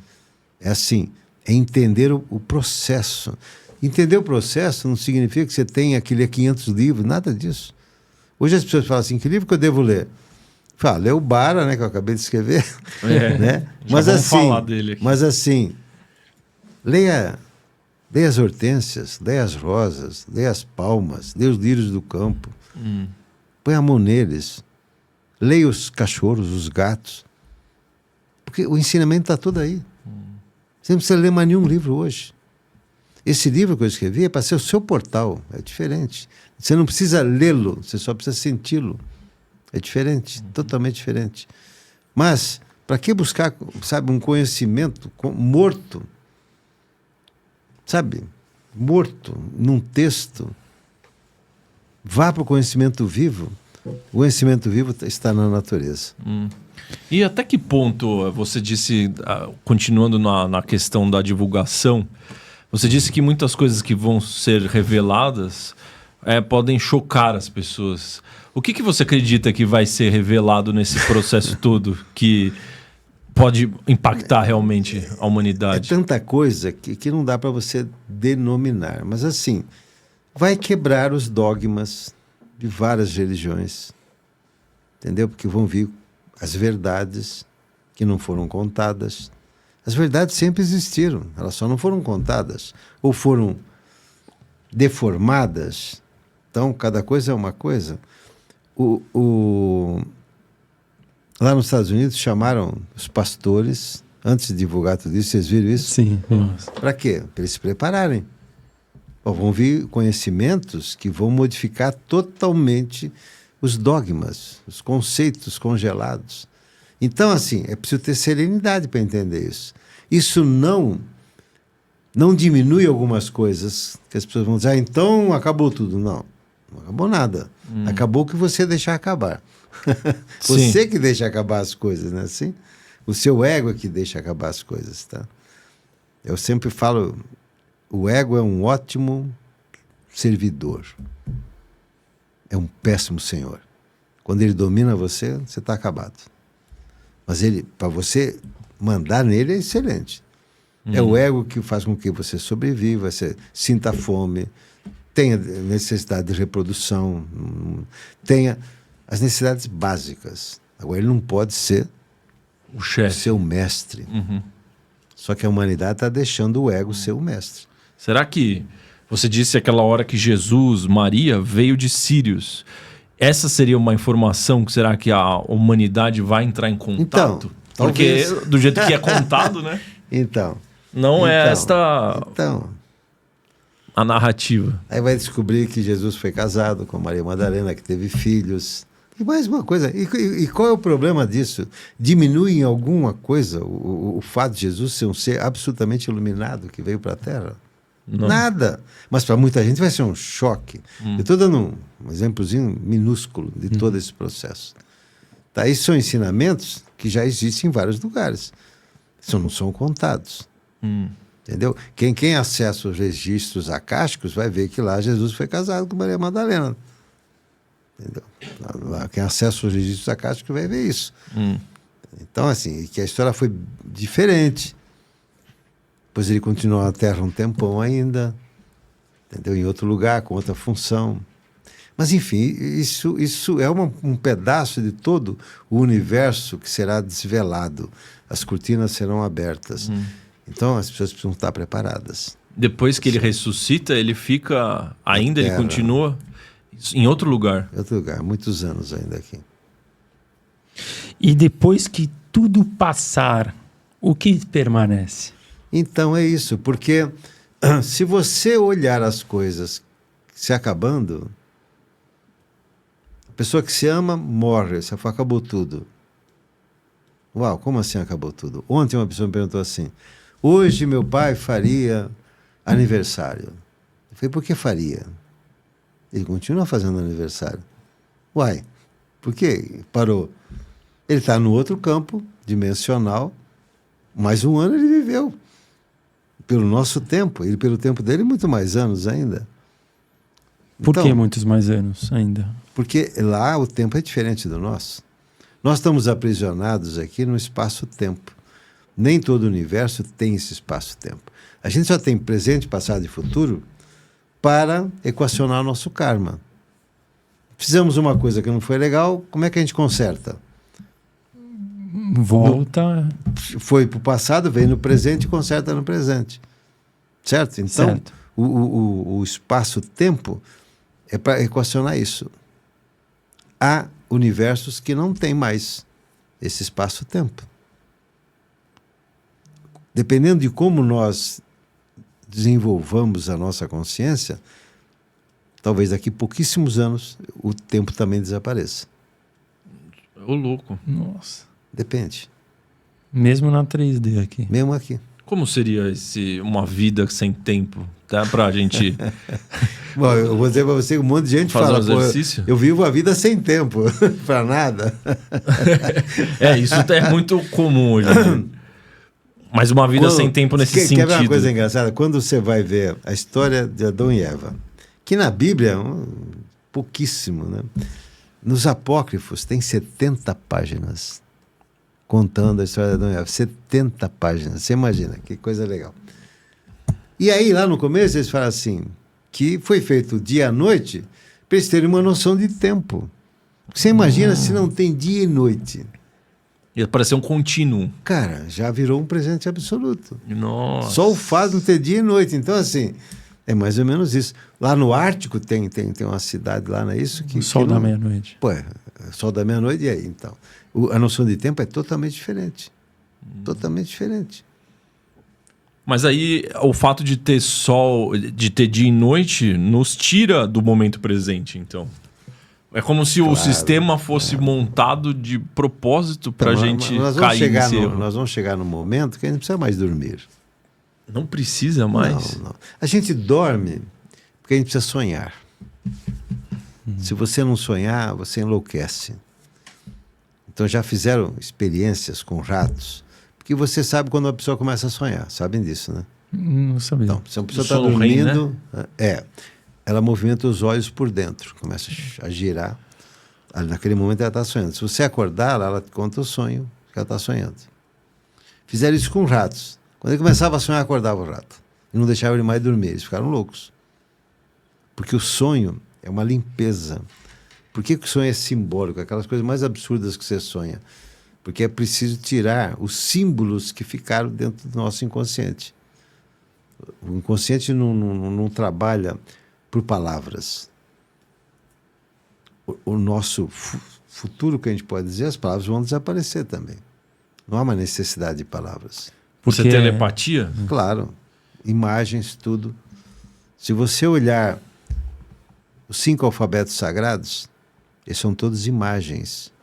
É assim, é entender o processo. Entender o processo não significa que você tenha que ler 500 livros, nada disso. Hoje as pessoas falam assim, que livro que eu devo ler? Fala, lê o Bara, né, que eu acabei de escrever. Né? Mas assim, leia as hortênsias, leia as rosas, leia as palmas, leia os lírios do campo. Põe a mão neles. Leia os cachorros, os gatos. Porque o ensinamento está todo aí. Você não precisa ler mais nenhum livro hoje. Esse livro que eu escrevi é para ser o seu portal. É diferente. Você não precisa lê-lo, você só precisa senti-lo. É diferente, totalmente diferente. Mas, para que buscar, sabe, um conhecimento morto? Sabe? Morto, num texto. Vá para o conhecimento vivo. O conhecimento vivo está na natureza. E até que ponto, você disse, continuando na questão da divulgação, você disse que muitas coisas que vão ser reveladas, podem chocar as pessoas. O que você acredita que vai ser revelado nesse processo todo que pode impactar realmente a humanidade? É tanta coisa que não dá para você denominar. Mas assim, vai quebrar os dogmas de várias religiões. Entendeu? Porque vão vir as verdades que não foram contadas. As verdades sempre existiram, elas só não foram contadas. Ou foram deformadas. Então, cada coisa é uma coisa. Lá nos Estados Unidos chamaram os pastores, antes de divulgar tudo isso, vocês viram isso? Sim. Para quê? Para eles se prepararem. Vão vir conhecimentos que vão modificar totalmente os dogmas, os conceitos congelados. Então, assim, é preciso ter serenidade para entender isso. Isso não diminui algumas coisas que as pessoas vão dizer, então acabou tudo. Não acabou nada. Acabou o que você deixar acabar. Você que deixa acabar as coisas, né? Assim, o seu ego é que deixa acabar as coisas, tá? Eu sempre falo, o ego é um ótimo servidor. É um péssimo senhor. Quando ele domina você, você está acabado. Mas para você mandar nele é excelente. É o ego que faz com que você sobreviva, você sinta fome, tenha necessidade de reprodução, tenha as necessidades básicas. Agora, ele não pode ser o chefe, seu mestre. Só que a humanidade está deixando o ego ser o mestre. Será que você disse aquela hora que Jesus, Maria, veio de Sírios? Essa seria uma informação que será que a humanidade vai entrar em contato? Então, porque do jeito que é contado, né? Não é esta a narrativa. Aí vai descobrir que Jesus foi casado com Maria Madalena, que teve filhos. E mais uma coisa, e qual é o problema disso? Diminui em alguma coisa o fato de Jesus ser um ser absolutamente iluminado que veio para a Terra? Não. Nada. Mas para muita gente vai ser um choque. Eu estou dando um exemplozinho minúsculo de todo esse processo. Tá? Esses são ensinamentos que já existem em vários lugares. Só não são contados. Entendeu? Quem acessa os registros acásticos vai ver que lá Jesus foi casado com Maria Madalena. Entendeu? Quem acessa os registros acásticos vai ver isso. Então, assim, que a história foi diferente. Depois ele continuou na Terra um tempão ainda, entendeu? Em outro lugar, com outra função. Mas, enfim, isso é um pedaço de todo o universo que será desvelado. As cortinas serão abertas. Então, as pessoas precisam estar preparadas. Depois que ele ressuscita, ele fica... Ainda ele continua em outro lugar? Em outro lugar, muitos anos ainda aqui. E depois que tudo passar, o que permanece? Então é isso, porque se você olhar as coisas se acabando, a pessoa que se ama morre, você fala, acabou tudo. Uau, como assim acabou tudo? Ontem uma pessoa me perguntou assim, hoje meu pai faria aniversário. Eu falei, por que faria? Ele continua fazendo aniversário. Uai, por que parou? Ele está no outro campo dimensional, mais um ano ele viveu. Pelo nosso tempo, ele pelo tempo dele, muito mais anos ainda. Por que muitos mais anos ainda? Porque lá o tempo é diferente do nosso. Nós estamos aprisionados aqui no espaço-tempo. Nem todo o universo tem esse espaço-tempo. A gente só tem presente, passado e futuro para equacionar o nosso karma. Fizemos uma coisa que não foi legal, como é que a gente conserta? Volta. Foi para o passado, veio no presente e conserta no presente. Certo? Então, certo. O espaço-tempo é para equacionar isso. Há universos que não têm mais esse espaço-tempo. Dependendo de como nós desenvolvamos a nossa consciência, talvez daqui a pouquíssimos anos o tempo também desapareça. Ô, louco. Nossa. Depende. Mesmo na 3D aqui. Mesmo aqui. Como seria uma vida sem tempo? Tá? Pra gente... Bom, eu vou dizer para você, um monte de gente fala, eu vivo a vida sem tempo, para nada. Isso é muito comum hoje. Mas uma vida sem tempo nesse sentido. Quer ver uma coisa engraçada? Quando você vai ver a história de Adão e Eva, Que na Bíblia, pouquíssimo, né? Nos apócrifos tem 70 páginas contando a história de Adão e Eva. 70 páginas. Você imagina, que coisa legal. E aí, lá no começo, eles falam assim, que foi feito dia à noite para eles terem uma noção de tempo. Você imagina se não tem dia e noite. Ia parecer um contínuo. Cara, já virou um presente absoluto. Nossa. Só o fato de não ter dia e noite. Então, assim, é mais ou menos isso. Lá no Ártico tem uma cidade lá, não é isso? O sol da meia-noite. Pô, sol da meia-noite, e aí, então? A noção de tempo é totalmente diferente. Totalmente diferente. Mas aí, o fato de ter sol, de ter dia e noite, nos tira do momento presente, então. É como se o sistema fosse montado de propósito para a gente cair nesse erro. Nós vamos chegar no momento que a gente não precisa mais dormir. Não precisa mais? Não. A gente dorme porque a gente precisa sonhar. Se você não sonhar, você enlouquece. Então já fizeram experiências com ratos, porque você sabe quando a pessoa começa a sonhar. Sabem disso, né? Não sabia. Então, se a pessoa está dormindo, ela movimenta os olhos por dentro, começa a girar. Naquele momento ela está sonhando. Se você acordar, ela conta o sonho que ela está sonhando. Fizeram isso com ratos. Quando ele começava a sonhar, acordava o rato. E não deixava ele mais dormir. Eles ficaram loucos. Porque o sonho é uma limpeza. Por que o sonho é simbólico? Aquelas coisas mais absurdas que você sonha. Porque é preciso tirar os símbolos que ficaram dentro do nosso inconsciente. O inconsciente não trabalha por palavras. O nosso futuro, que a gente pode dizer, as palavras vão desaparecer também. Não há uma necessidade de palavras. Porque você telepatia? Claro. Imagens, tudo. Se você olhar os 5 alfabetos sagrados, eles são todos imagens.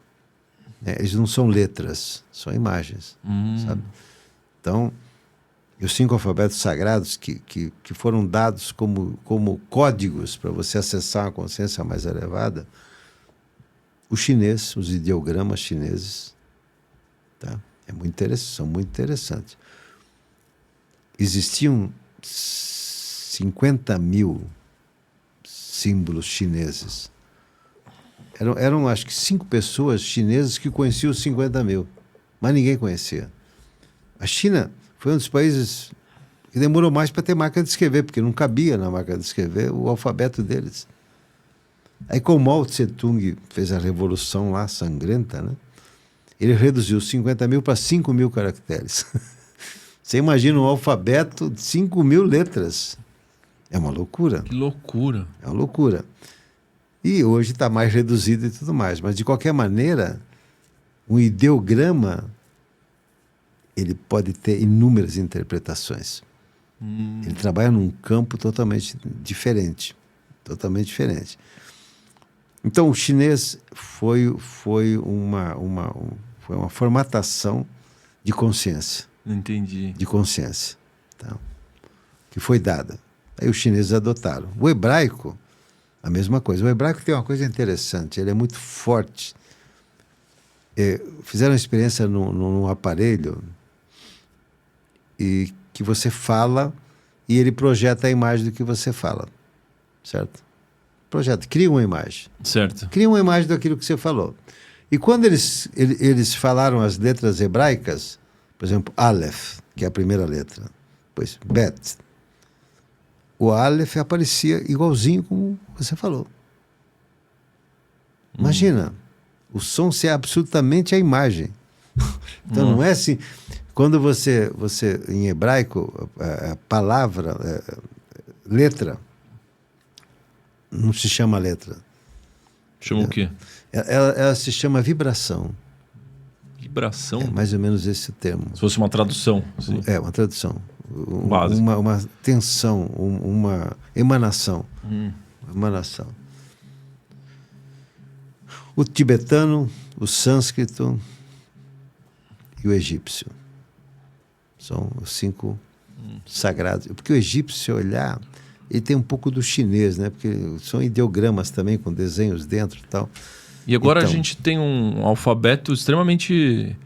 Eles não são letras, são imagens. Sabe? Então, os 5 alfabetos sagrados que foram dados como códigos para você acessar uma consciência mais elevada, o chinês, os ideogramas chineses, tá? São muito interessantes. Existiam 50 mil símbolos chineses. Eram acho que 5 pessoas chinesas que conheciam os 50 mil, mas ninguém conhecia. A China foi um dos países que demorou mais para ter máquina de escrever, porque não cabia na máquina de escrever o alfabeto deles. Aí, como Mao Tse-tung fez a revolução lá, sangrenta, né? Ele reduziu 50 mil para 5 mil caracteres. Você imagina um alfabeto de 5 mil letras. É uma loucura. Que loucura. É uma loucura. E hoje está mais reduzido e tudo mais. Mas, de qualquer maneira, um ideograma ele pode ter inúmeras interpretações. Ele trabalha num campo totalmente diferente. Totalmente diferente. Então, o chinês foi uma formatação de consciência. Entendi. De consciência. Tá? Que foi dada. Aí os chineses adotaram. O hebraico, a mesma coisa. O hebraico tem uma coisa interessante. Ele é muito forte. Fizeram uma experiência num aparelho e que você fala e ele projeta a imagem do que você fala. Certo? Projeta, cria uma imagem. Certo. Cria uma imagem daquilo que você falou. E quando eles falaram as letras hebraicas, por exemplo, Aleph, que é a primeira letra, depois Bet, o Aleph aparecia igualzinho como você falou. Imagina, o som ser absolutamente a imagem. Então não é assim. Quando você em hebraico, a palavra, letra, não se chama letra. Chama o quê? Ela se chama vibração. Vibração? É mais ou menos esse o termo. Se fosse uma tradução. Assim. É, uma tradução. Básico. Uma tensão, uma emanação. Uma emanação. O tibetano, o sânscrito e o egípcio. São os 5 sagrados. Porque o egípcio, se olhar, ele tem um pouco do chinês, né? Porque são ideogramas também, com desenhos dentro e tal. E agora a gente tem um alfabeto extremamente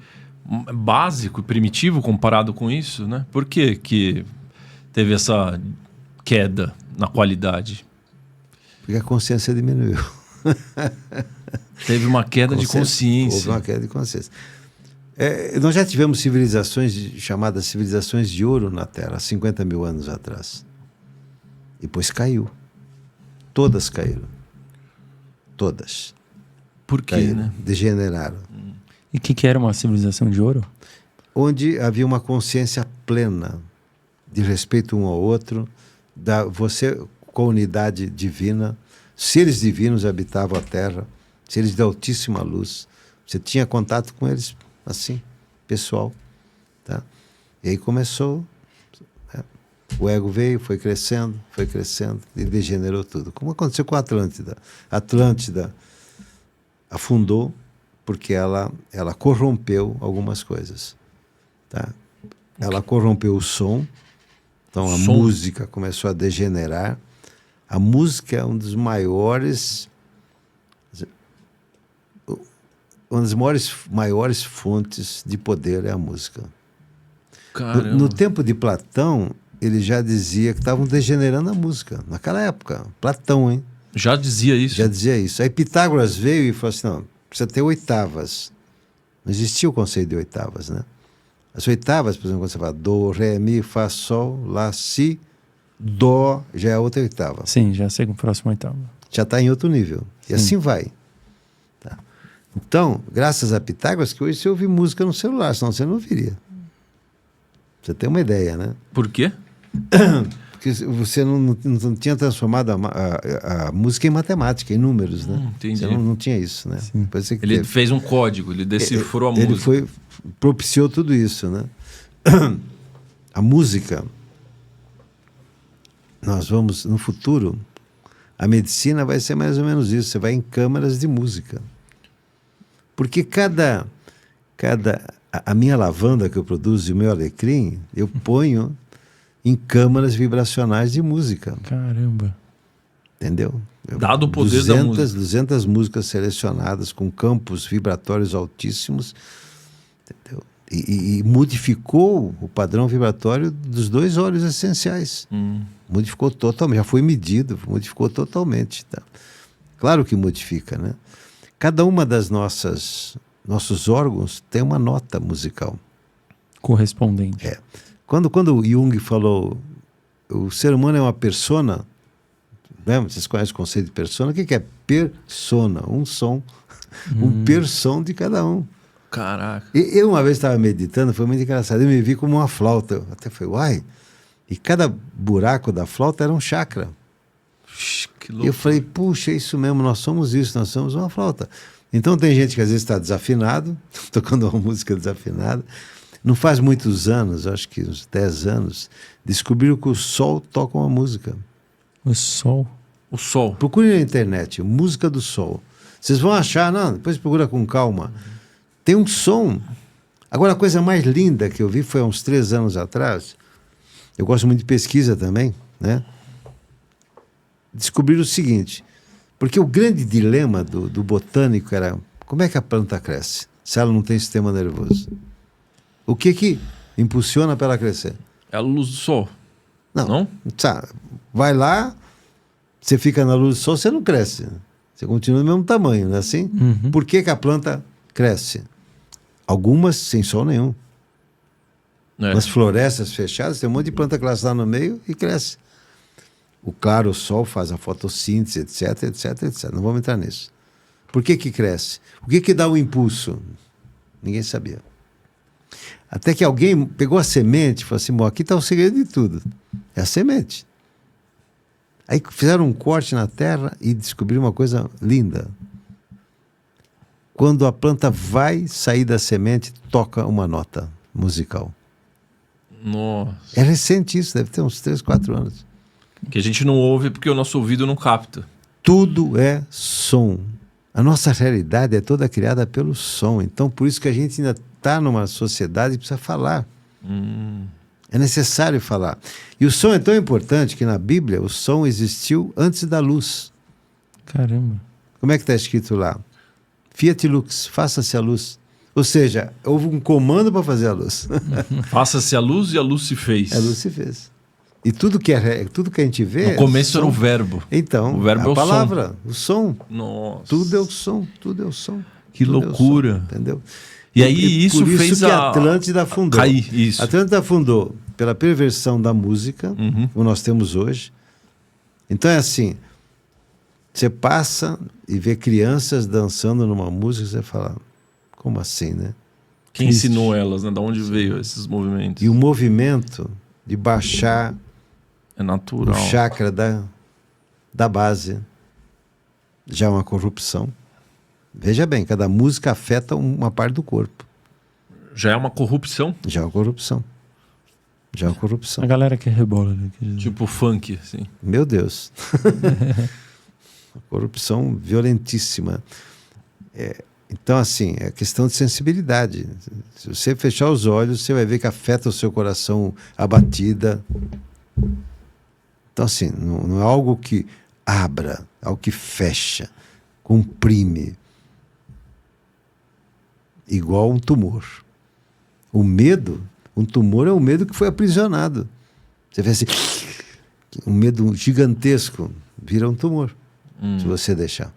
básico e primitivo comparado com isso, né? Por que teve essa queda na qualidade? Porque a consciência diminuiu. Teve uma queda de consciência. Houve uma queda de consciência. Nós já tivemos civilizações chamadas civilizações de ouro na Terra, há 50 mil anos atrás. Depois caiu. Todas caíram. Todas. Por quê, caíram, né? degeneraram. E o que era uma civilização de ouro? Onde havia uma consciência plena de respeito um ao outro, você com a unidade divina, seres divinos habitavam a Terra, seres de altíssima luz. Você tinha contato com eles assim, pessoal. Tá? E aí começou, né? O ego veio, foi crescendo e degenerou tudo. Como aconteceu com a Atlântida. A Atlântida afundou porque ela corrompeu algumas coisas. Tá? Ela corrompeu o som, então a música começou a degenerar. A música é uma das maiores fontes de poder é a música. No tempo de Platão, ele já dizia que estavam degenerando a música. Naquela época, Platão, hein? Já dizia isso? Já dizia isso. Aí Pitágoras veio e falou assim, não, precisa ter oitavas. Não existia o conceito de oitavas, né? As oitavas, por exemplo, quando você fala do, ré, mi, fá, sol, lá, si, dó, já é outra oitava. Sim, já segue o próximo oitava. Já está em outro nível. E assim vai. Tá. Então, graças a Pitágoras, que hoje você ouve música no celular, senão você não ouviria. Você tem uma ideia, né? Por quê? Porque você não tinha transformado a música em matemática, em números, né? Entendi. Você não tinha isso, né? Ele fez um código, ele decifrou a música. Ele propiciou tudo isso, né? A música, nós vamos, no futuro, a medicina vai ser mais ou menos isso. Você vai em câmaras de música. Porque a minha lavanda que eu produzo e o meu alecrim, eu ponho em câmaras vibracionais de música. Caramba. Entendeu? Dado o poder da música. 200 músicas selecionadas com campos vibratórios altíssimos, entendeu? E modificou o padrão vibratório dos dois óleos essenciais. Modificou totalmente, já foi medido, modificou totalmente. Tá? Claro que modifica, né? Cada uma das nossos órgãos tem uma nota musical. Correspondente. Quando o Jung falou o ser humano é uma persona, né? Vocês conhecem o conceito de persona? O que é persona? Um som, um person de cada um. Caraca. Eu uma vez estava meditando, foi muito engraçado, eu me vi como uma flauta. Eu até falei, uai, e cada buraco da flauta era um chakra. Que louco. E eu falei, puxa, é isso mesmo, nós somos isso, nós somos uma flauta. Então tem gente que às vezes está desafinado, tocando uma música desafinada. Não faz muitos anos, acho que uns 10 anos, descobriram que o sol toca uma música. O sol? O sol. Procure na internet, música do sol. Vocês vão achar, não, depois procura com calma. Tem um som. Agora, a coisa mais linda que eu vi foi há uns 3 anos atrás. Eu gosto muito de pesquisa também, né? Descobriram o seguinte, porque o grande dilema do botânico era como é que a planta cresce se ela não tem sistema nervoso? O que impulsiona para ela crescer? É a luz do sol. Não? Sabe, vai lá, você fica na luz do sol, você não cresce. Você continua do mesmo tamanho, não é assim? Por que a planta cresce? Algumas sem sol nenhum. Nas florestas fechadas, tem um monte de planta que lá no meio e cresce. O claro sol faz a fotossíntese, etc, etc, etc. Não vamos entrar nisso. Por que cresce? O que dá o impulso? Ninguém sabia. Até que alguém pegou a semente e falou assim, bom, aqui está o segredo de tudo. É a semente. Aí fizeram um corte na terra e descobriram uma coisa linda. Quando a planta vai sair da semente, toca uma nota musical. Nossa. É recente isso, deve ter uns 3, 4 anos. Que a gente não ouve porque o nosso ouvido não capta. Tudo é som. A nossa realidade é toda criada pelo som. Então, por isso que a gente ainda está numa sociedade que precisa falar. É necessário falar. E o som é tão importante que na Bíblia o som existiu antes da luz. Caramba. Como é que está escrito lá? Fiat lux, faça-se a luz. Ou seja, houve um comando para fazer a luz. Faça-se a luz e a luz se fez. A luz se fez. E tudo que a gente vê... No começo era o verbo. Então, o verbo é a o palavra, o som. Nossa. Tudo é o som, tudo é o som. Que tudo loucura. É o som, entendeu? E aí isso por isso fez que a Atlântida afundou. Cair, isso. A Atlântida afundou pela perversão da música, como nós temos hoje. Então é assim, você passa e vê crianças dançando numa música, você fala, como assim, né? Quem ensinou elas, né? Da onde veio esses movimentos? E o movimento de baixar é natural. o chakra da base já é uma corrupção. Veja bem, cada música afeta uma parte do corpo. Já é uma corrupção? Já é uma corrupção. Já é uma corrupção. A galera que rebola. Né? Tipo funk, assim. Meu Deus. Uma corrupção violentíssima. Então, assim, é questão de sensibilidade. Se você fechar os olhos, você vai ver que afeta o seu coração, a batida. Então, assim, não é algo que abra, é algo que fecha, comprime. Igual um tumor. O medo, um tumor é um medo que foi aprisionado. Você vê assim, um medo gigantesco, vira um tumor, se você deixar.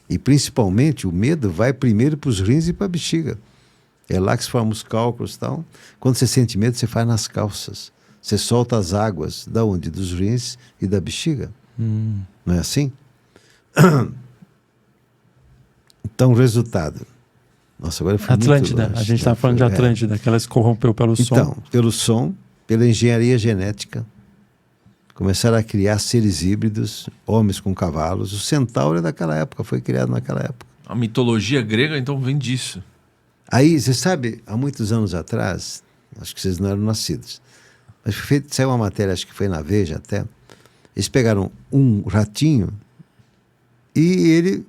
E principalmente o medo vai primeiro para os rins e para a bexiga. É lá que se formam os cálculos e tal. Quando você sente medo, você faz nas calças. Você solta as águas, da onde? Dos rins e da bexiga. Não é assim? Então, resultado. Nossa, agora foi Atlântida, muito longe. a gente está falando de Atlântida, que ela se corrompeu pelo som. Então, pelo som, pela engenharia genética, começaram a criar seres híbridos, homens com cavalos. O centauro é daquela época, foi criado naquela época. A mitologia grega, então, vem disso. Aí, você sabe, há muitos anos atrás, acho que vocês não eram nascidos, mas saiu uma matéria, acho que foi na Veja até, eles pegaram um ratinho e ele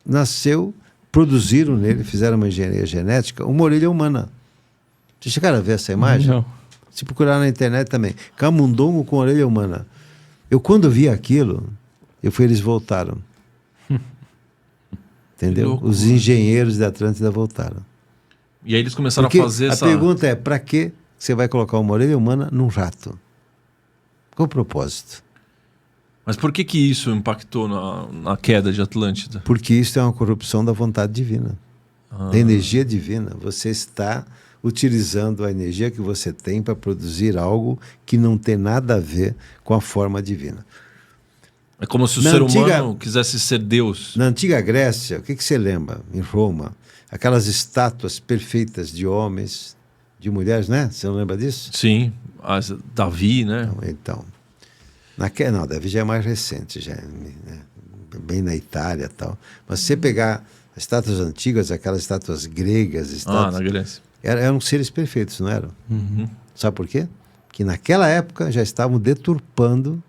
nasceu... Produziram nele, fizeram uma engenharia genética, uma orelha humana. Vocês chegaram a ver essa imagem? Não. Se procurar na internet também. Camundongo com orelha humana. Eu, quando vi aquilo, eles voltaram. Entendeu? Os engenheiros da Atlântida voltaram. E aí eles começaram Porque a fazer a pergunta é, para que você vai colocar uma orelha humana num rato? Qual o propósito? Mas por que isso impactou na queda de Atlântida? Porque isso é uma corrupção da vontade divina. Da energia divina. Você está utilizando a energia que você tem para produzir algo que não tem nada a ver com a forma divina. É como se o ser humano quisesse ser Deus. Na antiga Grécia, o que você lembra? Em Roma, aquelas estátuas perfeitas de homens, de mulheres, né? Você não lembra disso? Sim, Davi, né? Então... Não, Davi já é mais recente, já é, né, bem na Itália e tal. Mas se você pegar as estátuas antigas, aquelas estátuas gregas... na Grécia. Eram seres perfeitos, não eram? Sabe por quê? Que naquela época já estavam deturpando,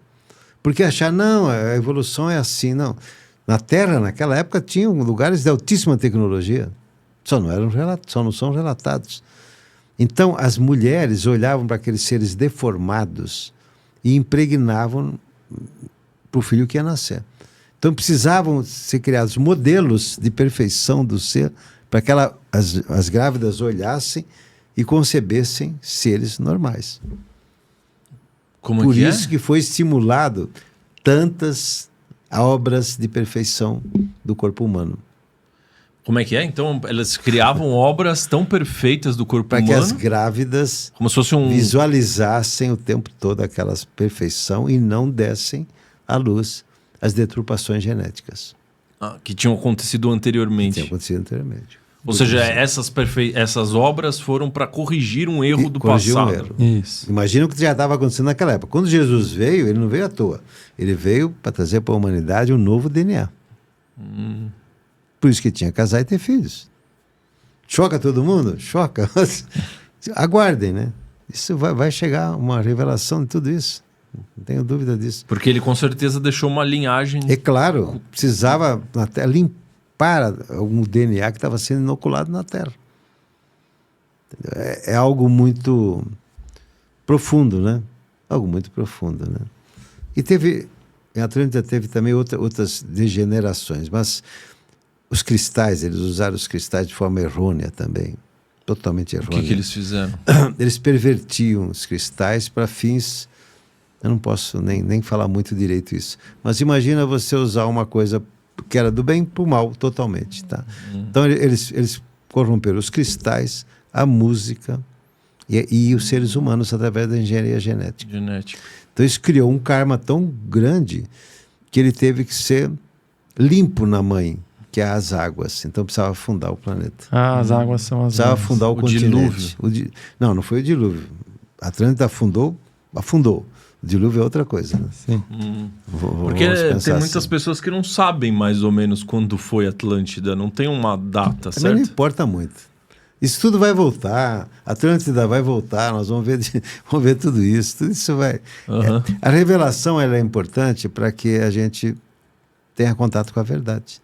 porque não, a evolução é assim, não. Na Terra, naquela época, tinham lugares de altíssima tecnologia, só não são relatados. Então, as mulheres olhavam para aqueles seres deformados e impregnavam para o filho que ia nascer. Então precisavam ser criados modelos de perfeição do ser para que as grávidas olhassem e concebessem seres normais. Por isso que foi estimulado tantas obras de perfeição do corpo humano. Como é que é? Então, elas criavam obras tão perfeitas do corpo humano... Para que as grávidas como se fosse visualizassem o tempo todo aquela perfeição e não dessem à luz as deturpações genéticas. Que tinham acontecido anteriormente. Ou seja, essas obras foram para corrigir um erro do passado. Isso. Imagina o que já estava acontecendo naquela época. Quando Jesus veio, ele não veio à toa. Ele veio para trazer para a humanidade um novo DNA. Por isso que tinha que casar e ter filhos. Choca todo mundo? Choca. Aguardem, né? Isso vai chegar uma revelação de tudo isso. Não tenho dúvida disso. Porque ele com certeza deixou uma linhagem... É claro, precisava até limpar algum DNA que estava sendo inoculado na Terra. É algo muito profundo, né? Algo muito profundo, né? E em Atlântida teve também outras degenerações, mas... Os cristais, eles usaram os cristais de forma errônea também. Totalmente errônea. O que eles fizeram? Eles pervertiam os cristais para fins Eu não posso nem falar muito direito isso. Mas imagina você usar uma coisa que era do bem para o mal totalmente. Tá? Então eles corromperam os cristais, a música e os seres humanos através da engenharia genética. Então isso criou um karma tão grande que ele teve que ser limpo na mãe, que é as águas. Então precisava afundar o planeta. As águas são as Precisava águas. afundar o continente. Dilúvio. Não foi o dilúvio. A Atlântida afundou. O dilúvio é outra coisa. Né? Sim. Porque Vamos tem muitas assim. pessoas que não sabem mais ou menos quando foi Atlântida, não tem uma data, Também não certo? importa muito. Isso tudo vai voltar, a Atlântida vai voltar, nós vamos ver tudo isso vai... Aham. A revelação ela é importante para que a gente tenha contato com a verdade.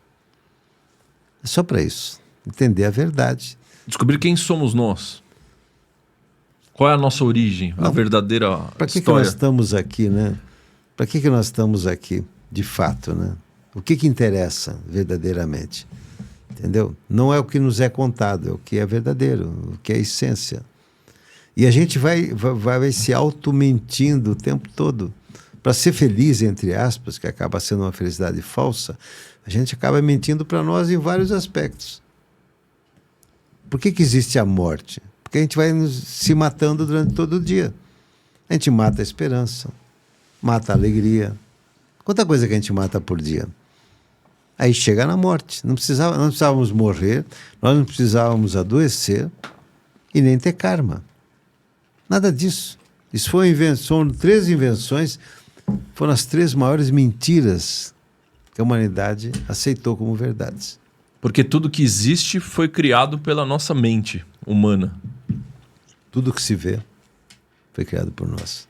É só para isso, entender a verdade. Descobrir quem somos nós. Qual é a nossa origem, a verdadeira Para que história. nós estamos aqui, né? Para que nós estamos aqui, de fato, né? O que interessa verdadeiramente? Entendeu? Não é o que nos é contado, é o que é verdadeiro, o que é a essência. E a gente vai se auto-mentindo o tempo todo. Para ser feliz, entre aspas, que acaba sendo uma felicidade falsa, a gente acaba mentindo para nós em vários aspectos. Por que existe a morte? Porque a gente vai se matando durante todo o dia. A gente mata a esperança, mata a alegria. Quanta coisa que a gente mata por dia? Aí chega na morte. Não precisávamos morrer, nós não precisávamos adoecer e nem ter karma. Nada disso. Isso foram 3 invenções, foram as 3 maiores mentiras que a humanidade aceitou como verdades. Porque tudo que existe foi criado pela nossa mente humana. Tudo que se vê foi criado por nós.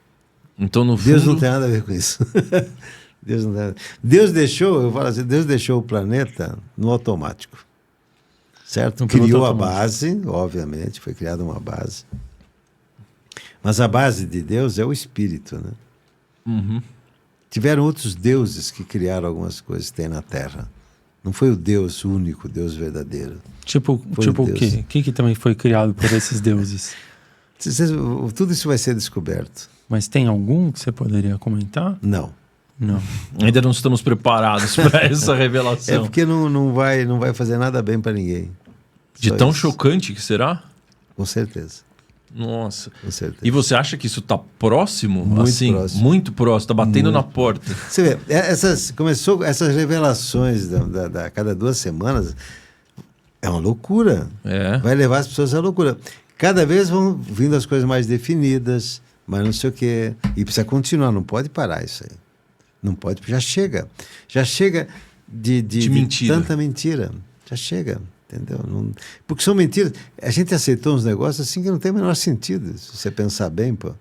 Então, no fundo... Deus não tem nada a ver com isso. Deus deixou, eu falo assim, Deus deixou o planeta no automático. Certo? Criou a base, obviamente, foi criada uma base. Mas a base de Deus é o espírito, né? Uhum. Tiveram outros deuses que criaram algumas coisas que tem na Terra. Não foi o Deus único, o Deus verdadeiro. Tipo o quê? O que também foi criado por esses deuses? Tudo isso vai ser descoberto. Mas tem algum que você poderia comentar? Não. Não. Ainda não estamos preparados para essa revelação. É porque não vai fazer nada bem para ninguém. De Só tão isso. chocante que será? Com certeza. Nossa. Com certeza. E você acha que isso tá próximo? Muito assim, próximo. Muito próximo, tá batendo na porta. Você vê, essas revelações da cada 2 semanas é uma loucura. É. Vai levar as pessoas à loucura. Cada vez vão vindo as coisas mais definidas, mas não sei o quê. E precisa continuar, não pode parar isso aí. Não pode, já chega. Já chega de mentira. tanta mentira. Já chega, entendeu? Porque são mentiras. A gente aceitou uns negócios assim que não tem o menor sentido, se você pensar bem, pô.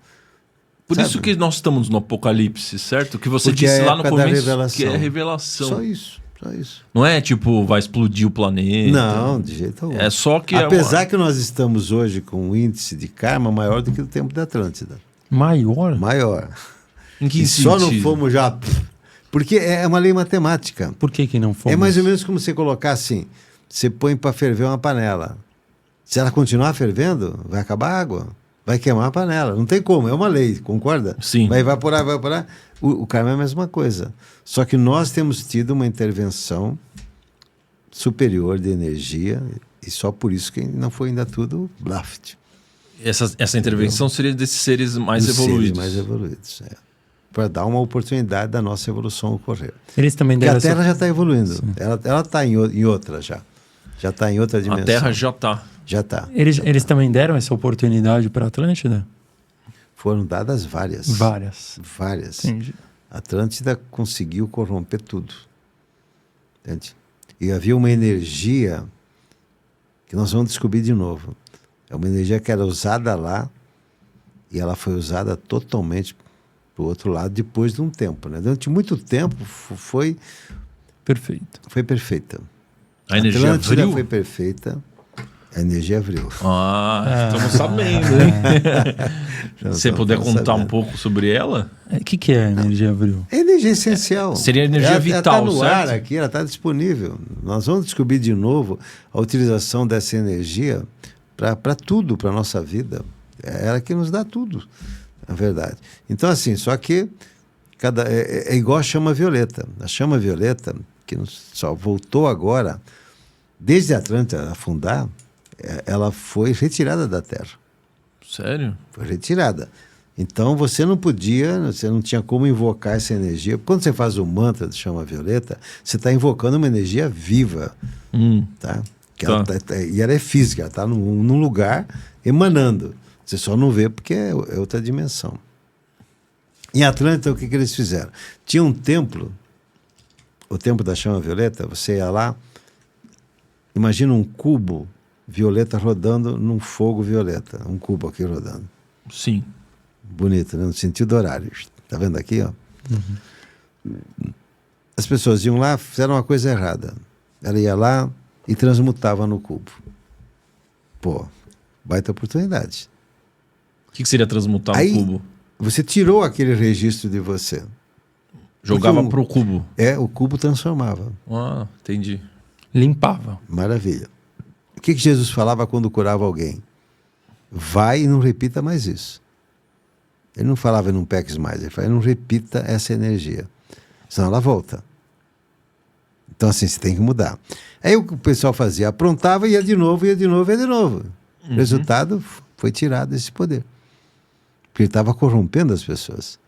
Por Sabe? isso que nós estamos no Apocalipse, certo? Que você Porque disse é a lá no época da começo revelação. que é revelação. Só isso, só isso. Não é tipo, vai explodir o planeta. Não, de jeito algum. É só que... Apesar que nós estamos hoje com um índice de karma maior do que o tempo da Atlântida. Maior? Maior. Em que E sentido? só não fomos já... Porque é uma lei matemática. Por que não fomos? É mais ou menos como você colocar assim, você põe para ferver uma panela. Se ela continuar fervendo, vai acabar a água. Vai queimar a panela. Não tem como, é uma lei, concorda? Sim. Vai evaporar. O karma é a mesma coisa. Só que nós temos tido uma intervenção superior de energia e só por isso que não foi ainda tudo blaft. Essa intervenção seria desses seres mais Dos evoluídos. seres mais evoluídos, para dar uma oportunidade da nossa evolução ocorrer. Eles também Porque deram a Terra essa... já está evoluindo. Ela está em outra já. Já está em outra dimensão. A Terra já está. Já está. Eles também deram essa oportunidade para a Atlântida? Foram dadas várias. Várias. Entendi. A Atlântida conseguiu corromper tudo. Entende? E havia uma energia que nós vamos descobrir de novo. É uma energia que era usada lá e ela foi usada totalmente para o outro lado depois de um tempo. Né? Durante muito tempo foi perfeita. A energia Atlântida abriu? foi perfeita. A energia abriu. Estamos sabendo, hein? Se você puder contar um pouco sobre ela? O que é a energia abril? É energia essencial. Seria energia vital, ela está no certo? ar aqui, ela está disponível. Nós vamos descobrir de novo a utilização dessa energia para tudo, para a nossa vida. É ela que nos dá tudo. É verdade. Então, assim, só que é igual a chama violeta. A chama violeta, que só voltou agora, desde a Atlântida afundar, ela foi retirada da Terra. Sério? Foi retirada. Então você não tinha como invocar essa energia. Quando você faz o mantra de chama violeta, você está invocando uma energia viva. Tá? E ela é física, ela está num lugar emanando. Você só não vê porque é outra dimensão. Em Atlântida, o que eles fizeram? Tinha um templo, o templo da chama violeta, você ia lá, imagina um cubo violeta rodando num fogo violeta. Um cubo aqui rodando. Sim. Bonito, né? No sentido horário. Tá vendo aqui, ó? As pessoas iam lá, fizeram uma coisa errada. Ela ia lá e transmutava no cubo. Pô, baita oportunidade. O que seria transmutar Aí, no cubo? Você tirou aquele registro de você. Jogava pro cubo. O cubo transformava. Ah, entendi. Limpava. Maravilha. O que Jesus falava quando curava alguém? Vai e não repita mais isso. Ele não falava não peques mais, ele falava não repita essa energia. Senão ela volta. Então assim, você tem que mudar. Aí o que o pessoal fazia? Aprontava e ia de novo, ia de novo, ia de novo. O resultado foi tirado esse poder. Porque ele estava corrompendo as pessoas.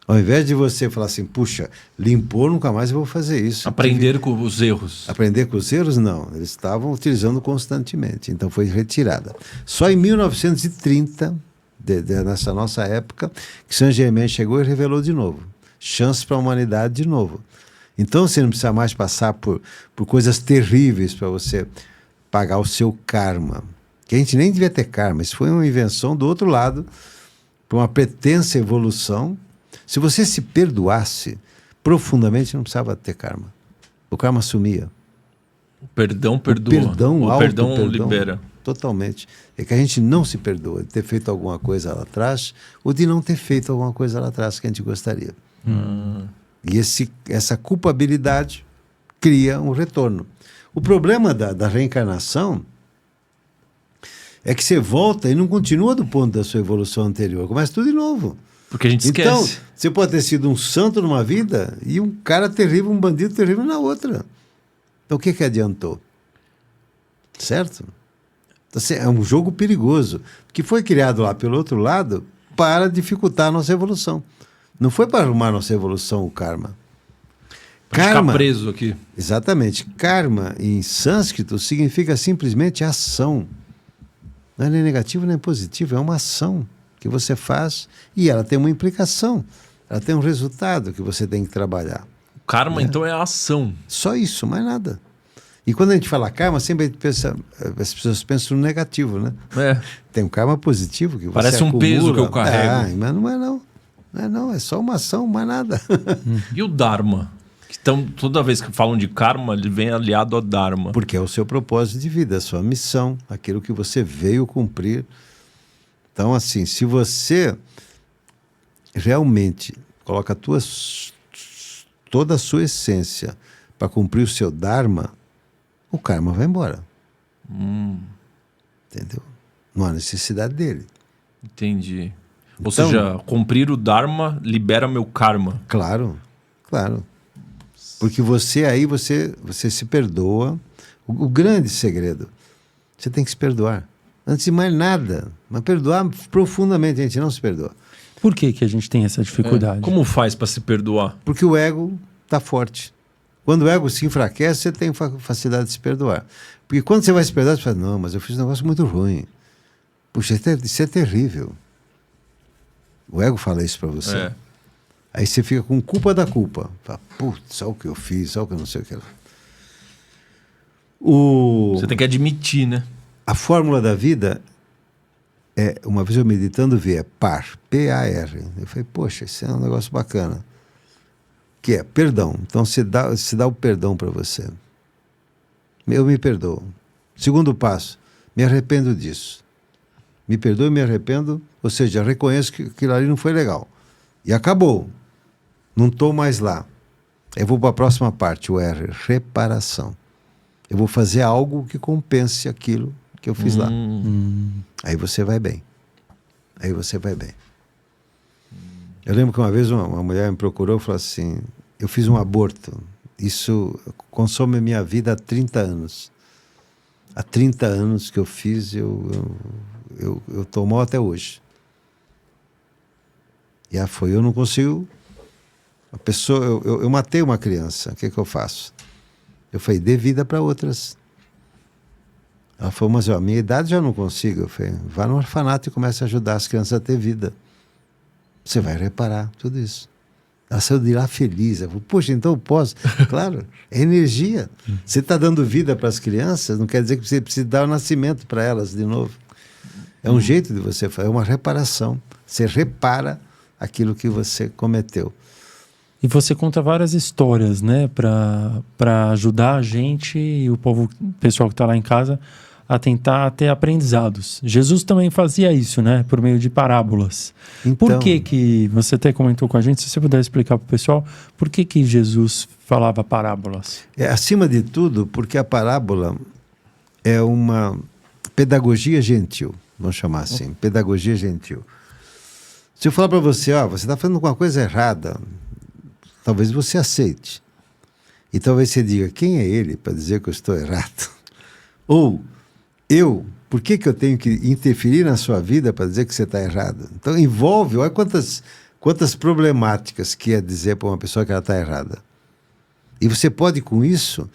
Ao invés de você falar assim, puxa, limpou, nunca mais eu vou fazer isso. Aprender com os erros. Aprender com os erros, não. Eles estavam utilizando constantemente. Então foi retirada. Só em 1930, nessa nossa época, que Saint Germain chegou e revelou de novo. Chance para a humanidade de novo. Então você não precisa mais passar por coisas terríveis para você pagar o seu karma. Que a gente nem devia ter karma. Isso foi uma invenção do outro lado, para uma pretensa evolução. Se você se perdoasse profundamente, não precisava ter karma. O karma sumia. O perdão perdoa. O perdão libera. Totalmente. É que a gente não se perdoa de ter feito alguma coisa lá atrás ou de não ter feito alguma coisa lá atrás que a gente gostaria. E essa culpabilidade cria um retorno. O problema da reencarnação é que você volta e não continua do ponto da sua evolução anterior. Começa tudo de novo. Porque a gente esquece. Então, você pode ter sido um santo numa vida e um cara terrível, um bandido terrível na outra. Então, o que adiantou? Certo? Então, é um jogo perigoso, que foi criado lá pelo outro lado para dificultar a nossa evolução. Não foi para arrumar a nossa evolução o karma. Karma, ficar preso aqui. Exatamente. Karma, em sânscrito, significa simplesmente ação. Não é nem negativo nem positivo, é uma ação que você faz e ela tem uma implicação. Ela tem um resultado que você tem que trabalhar. O karma, então, é a ação. Só isso, mais nada. E quando a gente fala karma, sempre as pessoas pensam no negativo, né? Tem um karma positivo que você parece um acumula. Peso que eu carrego. Mas não é não. Não é não, é só uma ação, mais nada. E o Dharma? Então, toda vez que falam de karma, ele vem aliado ao Dharma. Porque é o seu propósito de vida, a sua missão, aquilo que você veio cumprir. Então, assim, se você realmente coloca toda a sua essência para cumprir o seu Dharma, o karma vai embora. Entendeu? Não há necessidade dele. Entendi. Ou seja, cumprir o Dharma libera meu karma. Claro, claro. Porque você se perdoa. O grande segredo, você tem que se perdoar. Antes de mais nada, mas perdoar profundamente, a gente não se perdoa. Por que a gente tem essa dificuldade? Como faz para se perdoar? Porque o ego está forte. Quando o ego se enfraquece, você tem facilidade de se perdoar. Porque quando você vai se perdoar, você fala, não, mas eu fiz um negócio muito ruim. Puxa, isso é terrível. O ego fala isso para você. Aí você fica com culpa da culpa. Fala, putz, só o que eu fiz, só o que eu não sei o que. Você tem que admitir, né? A fórmula da vida é, uma vez eu meditando, vi, é PAR, P-A-R. Eu falei, poxa, isso é um negócio bacana. Que é perdão. Então se dá o perdão para você. Eu me perdoo. Segundo passo, me arrependo disso. Me perdoo e me arrependo, ou seja, reconheço que aquilo ali não foi legal. E acabou. Não estou mais lá. Eu vou para a próxima parte, o R, reparação. Eu vou fazer algo que compense aquilo que eu fiz lá. Aí você vai bem. Aí você vai bem. Eu lembro que uma vez uma mulher me procurou e falou assim: eu fiz um aborto, isso consome a minha vida há 30 anos. Há 30 anos que eu fiz, eu tô mal até hoje. E ela foi, eu não consigo. A pessoa, eu matei uma criança, o que eu faço? Eu falei, dê vida para outras. Ela falou, mas a minha idade já não consigo. Eu falei, vá no orfanato e comece a ajudar as crianças a ter vida. Você vai reparar tudo isso. Ela saiu de lá feliz. Ela falou, poxa, então eu posso. Claro, é energia. Você está dando vida para as crianças, não quer dizer que você precisa dar o nascimento para elas de novo. É um jeito de você fazer, é uma reparação. Você repara aquilo que você cometeu. E você conta várias histórias, né, para ajudar a gente e o pessoal que está lá em casa a tentar ter aprendizados. Jesus também fazia isso, né, por meio de parábolas. Então, Por que você até comentou com a gente, se você puder explicar para o pessoal, por que Jesus falava parábolas? Acima de tudo, porque a parábola é uma pedagogia gentil, vamos chamar assim, pedagogia gentil. Se eu falar para você, você está fazendo alguma coisa errada, talvez você aceite. E talvez você diga, quem é ele para dizer que eu estou errado? Ou, por que eu tenho que interferir na sua vida para dizer que você está errado? Então envolve, olha quantas problemáticas que é dizer para uma pessoa que ela está errada. E você pode, com isso,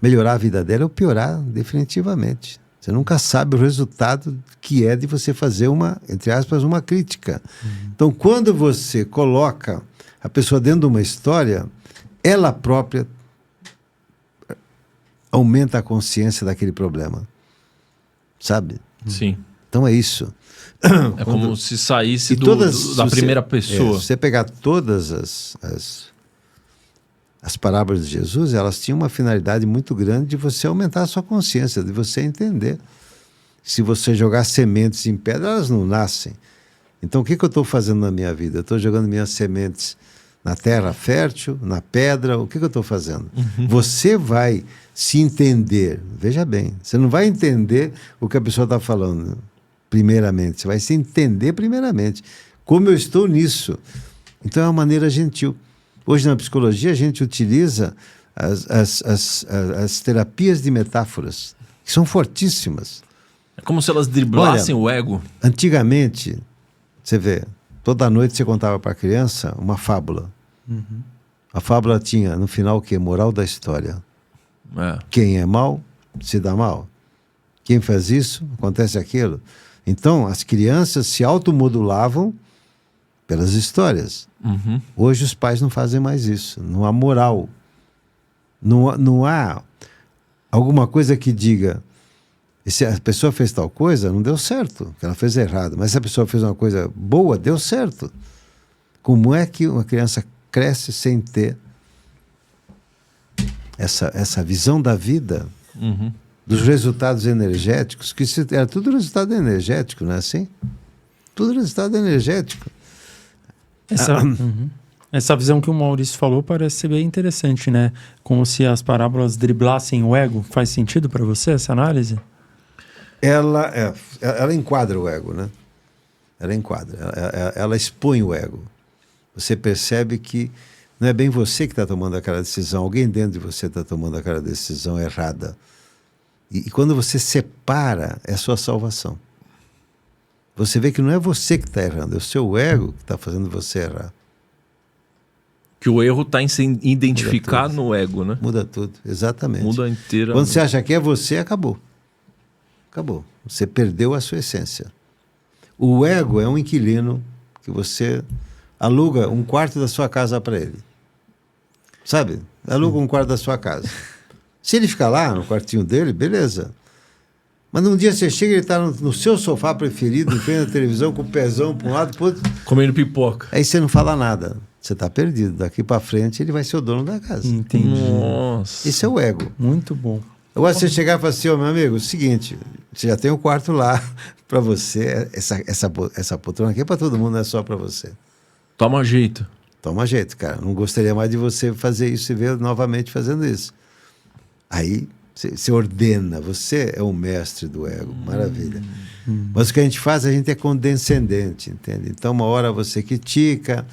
melhorar a vida dela ou piorar definitivamente. Você nunca sabe o resultado que é de você fazer entre aspas, uma crítica. Então, quando você coloca a pessoa dentro de uma história, ela própria aumenta a consciência daquele problema. Sabe? Sim. Então é isso. É como se saísse da primeira pessoa. Se você pegar todas as parábolas de Jesus, elas tinham uma finalidade muito grande de você aumentar a sua consciência, de você entender. Se você jogar sementes em pedra, elas não nascem. Então o que eu estou fazendo na minha vida? Eu estou jogando minhas sementes na terra fértil, na pedra, o que eu estou fazendo? Você vai se entender, veja bem, você não vai entender o que a pessoa está falando primeiramente, você vai se entender primeiramente, como eu estou nisso. Então é uma maneira gentil. Hoje na psicologia a gente utiliza as terapias de metáforas, que são fortíssimas. É como se elas driblassem o ego. Antigamente, você vê, toda noite você contava para a criança uma fábula. A fábula tinha, no final, o quê? Moral da história. Quem é mal, se dá mal. Quem faz isso, acontece aquilo. Então, as crianças se automodulavam pelas histórias. Hoje os pais não fazem mais isso. Não há moral. Não há alguma coisa que diga, se a pessoa fez tal coisa, não deu certo, ela fez errado. Mas se a pessoa fez uma coisa boa, deu certo. Como é que uma criança cresce sem ter essa visão da vida, dos resultados energéticos, que era tudo resultado energético, não é assim? Tudo resultado energético. Essa visão que o Maurício falou parece ser bem interessante, né? Como se as parábolas driblassem o ego. Faz sentido para você essa análise? Ela enquadra o ego, né? Ela enquadra, ela expõe o ego. Você percebe que não é bem você que está tomando aquela decisão, alguém dentro de você está tomando aquela decisão errada. E quando você separa, é a sua salvação. Você vê que não é você que está errando, é o seu ego que está fazendo você errar. Que o erro está em se identificar no ego, né? Muda tudo, exatamente. Muda inteira. Quando você acha que é você, acabou. Acabou. Você perdeu a sua essência. O ego é um inquilino que você aluga um quarto da sua casa para ele. Sabe? Aluga um quarto da sua casa. Se ele ficar lá, no quartinho dele, beleza. Mas num dia você chega e ele está no seu sofá preferido, vendo a televisão, com o pezão para um lado, pro outro. Comendo pipoca. Aí você não fala nada. Você está perdido. Daqui para frente ele vai ser o dono da casa. Entendi. Nossa. Esse é o ego. Muito bom. Agora você chegar e falar assim, meu amigo, é o seguinte, você já tem um quarto lá para você, essa poltrona aqui é para todo mundo, não é só para você. Toma jeito. Toma jeito, cara. Não gostaria mais de você fazer isso e ver novamente fazendo isso. Aí você ordena, você é o mestre do ego. Maravilha. Mas o que a gente faz, a gente é condescendente, entende? Então, uma hora você critica,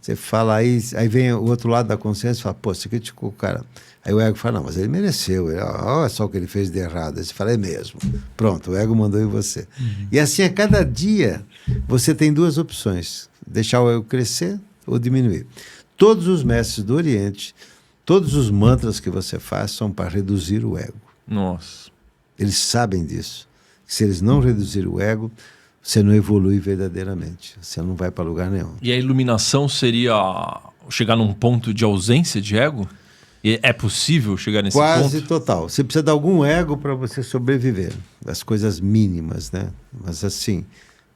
você fala aí vem o outro lado da consciência e fala, pô, você criticou o cara. Aí o ego fala, não, mas ele mereceu, olha só o que ele fez de errado. Aí você fala, é mesmo. Pronto, o ego mandou em você. E assim, a cada dia, você tem duas opções, deixar o ego crescer ou diminuir. Todos os mestres do Oriente, todos os mantras que você faz são para reduzir o ego. Nossa. Eles sabem disso. Se eles não reduzirem o ego, você não evolui verdadeiramente. Você não vai para lugar nenhum. E a iluminação seria chegar num ponto de ausência de ego? E é possível chegar nesse ponto? Quase total. Você precisa de algum ego para você sobreviver. Das coisas mínimas, né? Mas assim,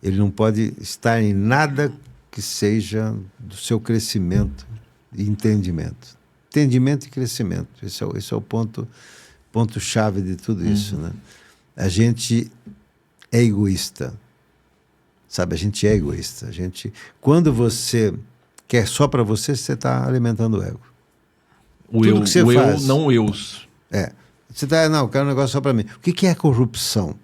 ele não pode estar em nada que seja do seu crescimento e entendimento. Entendimento e crescimento. Esse é o ponto-chave de tudo isso, né? A gente é egoísta. Sabe, a gente é egoísta. Quando você quer só para você, você está alimentando o ego. O eu não eus. Você está, não, eu quero um negócio só para mim. O que é corrupção?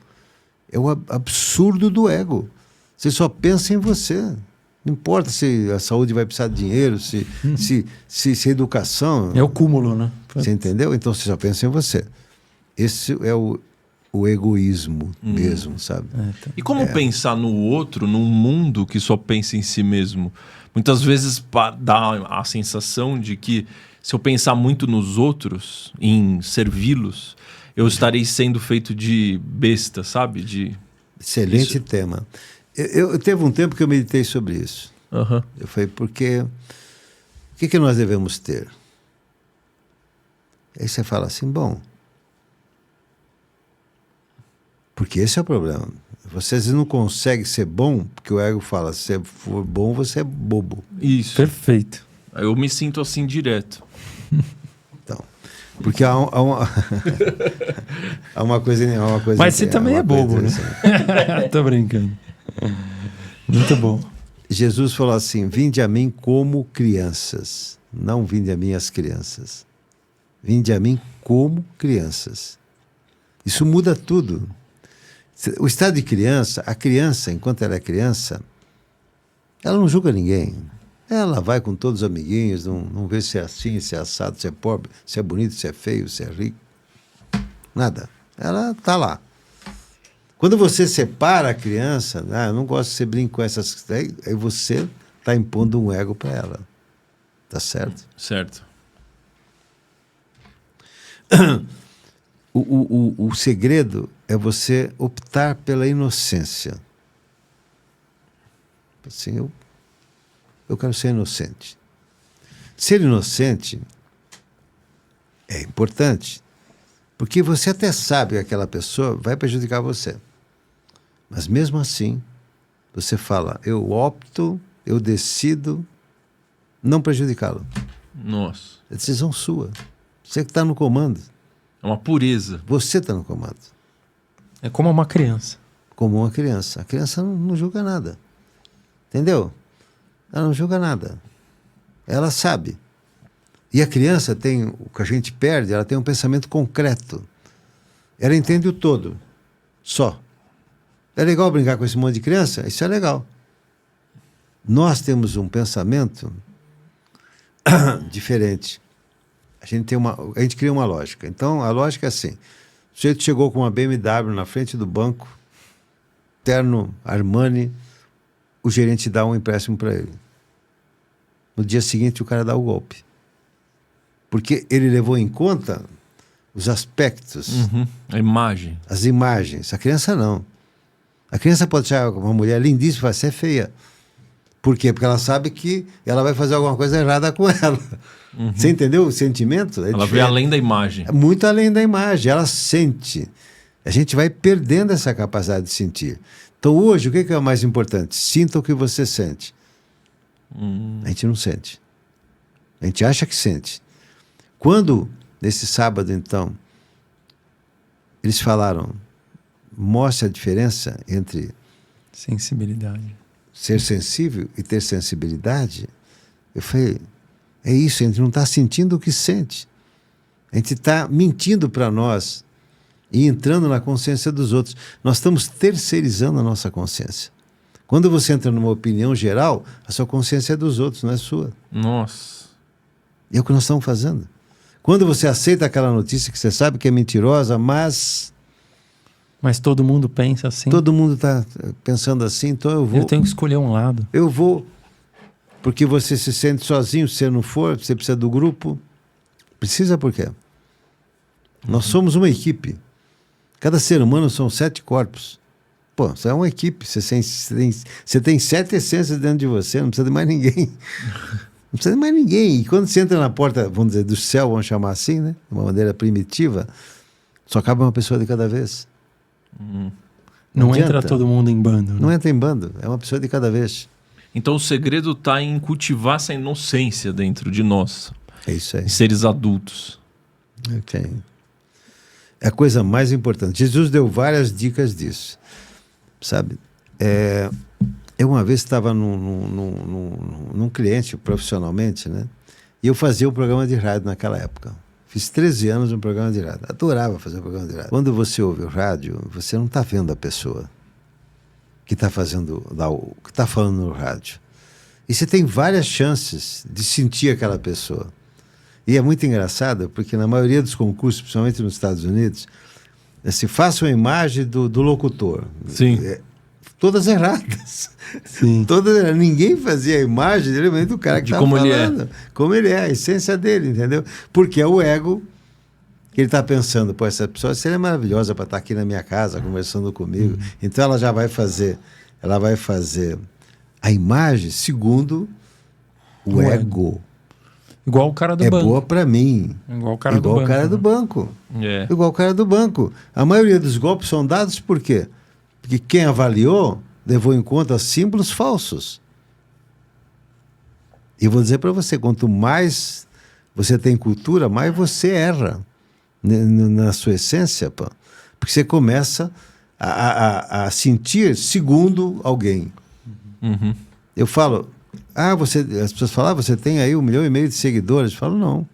É o absurdo do ego. Você só pensa em você. Não importa se a saúde vai precisar de dinheiro, se a educação... É o cúmulo, né? Você entendeu? Então você só pensa em você. Esse é o egoísmo mesmo, sabe? E como pensar no outro, num mundo que só pensa em si mesmo? Muitas vezes dá a sensação de que se eu pensar muito nos outros, em servi-los, eu estarei sendo feito de besta, sabe? Excelente tema. Eu teve um tempo que eu meditei sobre isso. Uhum. Eu falei, porque o que nós devemos ter? Aí você fala assim, bom, porque esse é o problema. Você às vezes não consegue ser bom, porque o ego fala, se você for bom, você é bobo. Isso. Perfeito. Eu me sinto assim direto. Então, porque há uma coisa... Mas você também é bobo, né? Tô brincando. Muito bom. Jesus falou assim, vinde a mim como crianças. Não vinde a mim as crianças. Vinde a mim como crianças. Isso muda tudo. O estado de criança, a criança, enquanto ela é criança, ela não julga ninguém. Ela vai com todos os amiguinhos, não vê se é assim, se é assado, se é pobre, se é bonito, se é feio, se é rico. Nada. Ela está lá. Quando você separa a criança, eu não gosto que você brinque com essas... Aí você está impondo um ego para ela. Tá certo? Certo. O segredo é você optar pela inocência. Assim, eu quero ser inocente. Ser inocente é importante, porque você até sabe que aquela pessoa vai prejudicar você. Mas mesmo assim, você fala, eu opto, eu decido não prejudicá-lo. Nossa. É decisão sua. Você que está no comando. É uma pureza. Você está no comando. É como uma criança. Como uma criança. A criança não julga nada. Entendeu? Ela não julga nada. Ela sabe. E a criança tem, o que a gente perde, ela tem um pensamento concreto. Ela entende o todo. Só. É legal brincar com esse monte de criança? Isso é legal. Nós temos um pensamento diferente. A gente cria uma lógica. Então, a lógica é assim. O sujeito chegou com uma BMW na frente do banco, terno Armani, o gerente dá um empréstimo para ele. No dia seguinte, o cara dá o golpe. Porque ele levou em conta os aspectos. A imagem. As imagens. A criança não. A criança pode achar uma mulher lindíssima e falar, você é feia. Por quê? Porque ela sabe que ela vai fazer alguma coisa errada com ela. Você entendeu o sentimento? Ela vê além da imagem. É muito além da imagem. Ela sente. A gente vai perdendo essa capacidade de sentir. Então hoje, o que é o mais importante? Sinta o que você sente. A gente não sente. A gente acha que sente. Quando, nesse sábado, então, eles falaram, mostre a diferença entre sensibilidade, ser sensível e ter sensibilidade, eu falei, é isso, a gente não está sentindo o que sente. A gente está mentindo para nós. e entrando na consciência dos outros. Nós estamos terceirizando a nossa consciência. Quando você entra numa opinião geral, a sua consciência é dos outros, não é sua. Nossa. E é o que nós estamos fazendo. Quando você aceita aquela notícia que você sabe que é mentirosa, mas todo mundo pensa assim. todo mundo está pensando assim, então eu vou. Eu tenho que escolher um lado. Eu vou. Porque você se sente sozinho, se você não for, você precisa do grupo. Precisa por quê? Nós somos uma equipe. Cada ser humano são 7 corpos. Pô, você é uma equipe. Você tem 7 essências dentro de você, não precisa de mais ninguém. Não precisa de mais ninguém. E quando você entra na porta, vamos dizer, do céu, vamos chamar assim, né? De uma maneira primitiva, só cabe uma pessoa de cada vez. Não adianta. entra todo mundo em bando. Né? Não entra em bando, é uma pessoa de cada vez. Então o segredo está em cultivar essa inocência dentro de nós, É isso aí. em seres adultos. Ok. É a coisa mais importante. Jesus deu várias dicas disso. Sabe? Eu uma vez estava num cliente profissionalmente, né? E eu fazia o programa de rádio naquela época. Fiz 13 anos no programa de rádio. Adorava fazer o programa de rádio. Quando você ouve o rádio, você não está vendo a pessoa que está que está falando no rádio. E você tem várias chances de sentir aquela pessoa. E é muito engraçado, porque na maioria dos concursos, principalmente nos Estados Unidos, se faça uma imagem do locutor. Sim. Todas erradas. Sim. Ninguém fazia a imagem dele, do cara que está falando. Ele é. Como ele é, a essência dele, entendeu? Porque é o ego que ele está pensando, pô, essa pessoa seria maravilhosa para estar aqui na minha casa, conversando comigo. Então ela já vai fazer a imagem segundo o ego. Igual o cara do é banco. boa para mim. Igual o cara do Igual banco. o cara do né? banco. É. Igual o cara do banco. A maioria dos golpes são dados por quê? Porque quem avaliou levou em conta símbolos falsos. E vou dizer para você, quanto mais você tem cultura, mais você erra na sua essência, pô. Porque você começa a sentir segundo alguém. Uhum. Eu falo, as pessoas falam, você tem aí 1,5 milhão de seguidores. Eu falo, não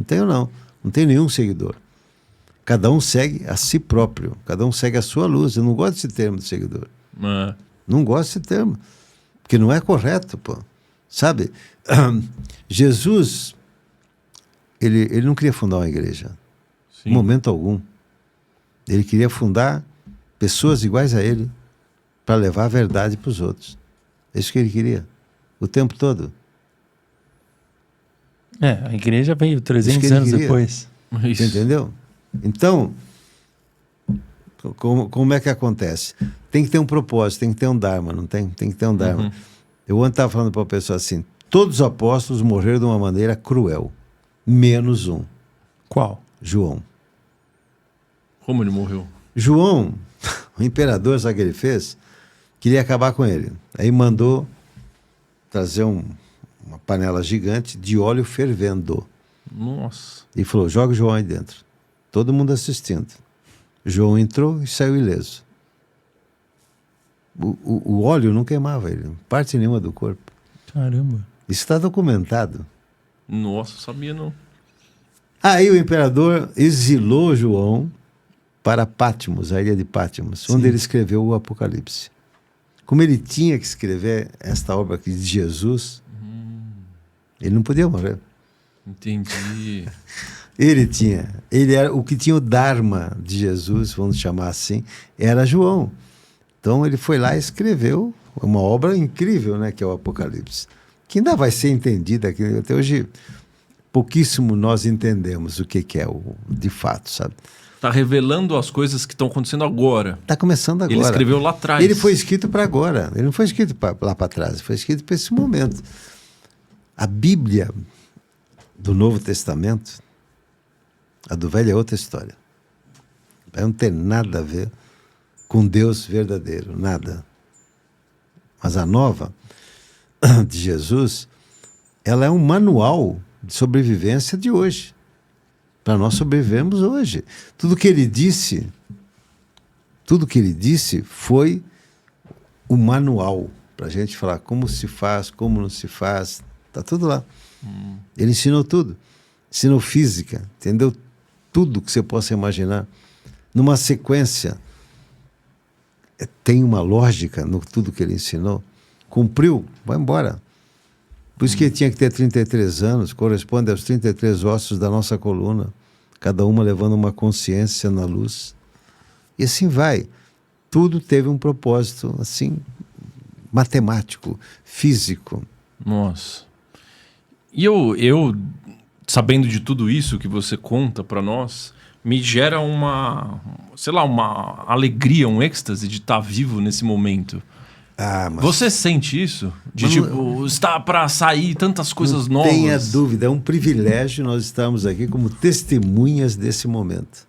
tenho não. Não tenho nenhum seguidor. Cada um segue a si próprio. Cada um segue a sua luz. Eu não gosto desse termo de seguidor. Não gosto desse termo. Porque não é correto, pô. Sabe? Jesus, ele não queria fundar uma igreja. Sim. Em momento algum. Ele queria fundar pessoas iguais a ele para levar a verdade para os outros. É isso que ele queria. O tempo todo. A igreja veio Isso 300 que ele anos queria. depois. Isso. Entendeu? Então, como é que acontece? Tem que ter um propósito, tem que ter um dharma, não tem? Tem que ter um dharma. Uhum. Eu ontem estava falando para uma pessoa assim, todos os apóstolos morreram de uma maneira cruel, menos um, Qual? João. Como ele morreu? João, o imperador, sabe o que ele fez? Queria acabar com ele. Aí mandou trazer uma panela gigante de óleo fervendo. Nossa. E falou, joga o João aí dentro. Todo mundo assistindo. João entrou e saiu ileso. O óleo não queimava ele, parte nenhuma do corpo. Caramba. Isso está documentado. Nossa, sabia não. Aí o imperador exilou João para Patmos, a ilha de Patmos, onde ele escreveu o Apocalipse. Como ele tinha que escrever esta obra aqui de Jesus, ele não podia morrer. Entendi. Ele era o que tinha o Dharma de Jesus, vamos chamar assim, era João. Então ele foi lá e escreveu uma obra incrível, né, que é o Apocalipse, que ainda vai ser entendida aqui até hoje. Pouquíssimo nós entendemos o que é de fato, sabe? Tá revelando as coisas que estão acontecendo agora. Está começando agora. Ele escreveu lá atrás. Ele foi escrito para agora. Ele não foi escrito lá para trás. Ele foi escrito para esse momento. A Bíblia do Novo Testamento, a do Velho é outra história. Não tem nada a ver com Deus verdadeiro, nada. Mas a nova de Jesus, ela é um manual de sobrevivência de hoje. Para nós sobrevivermos hoje. Tudo que ele disse foi o manual para a gente falar como se faz, como não se faz. Está tudo lá. Ele ensinou tudo. Ensinou física, entendeu? Tudo que você possa imaginar. numa sequência. Tem uma lógica no tudo que ele ensinou. Cumpriu, vai embora. Por isso que ele tinha que ter 33 anos, corresponde aos 33 ossos da nossa coluna, cada uma levando uma consciência na luz. E assim vai. Tudo teve um propósito, assim, matemático, físico. Nossa. E eu sabendo de tudo isso que você conta para nós, me gera uma alegria, um êxtase de estar vivo nesse momento. Mas você sente isso? De estar para sair tantas coisas novas? Não tenha dúvida, é um privilégio nós estarmos aqui como testemunhas desse momento.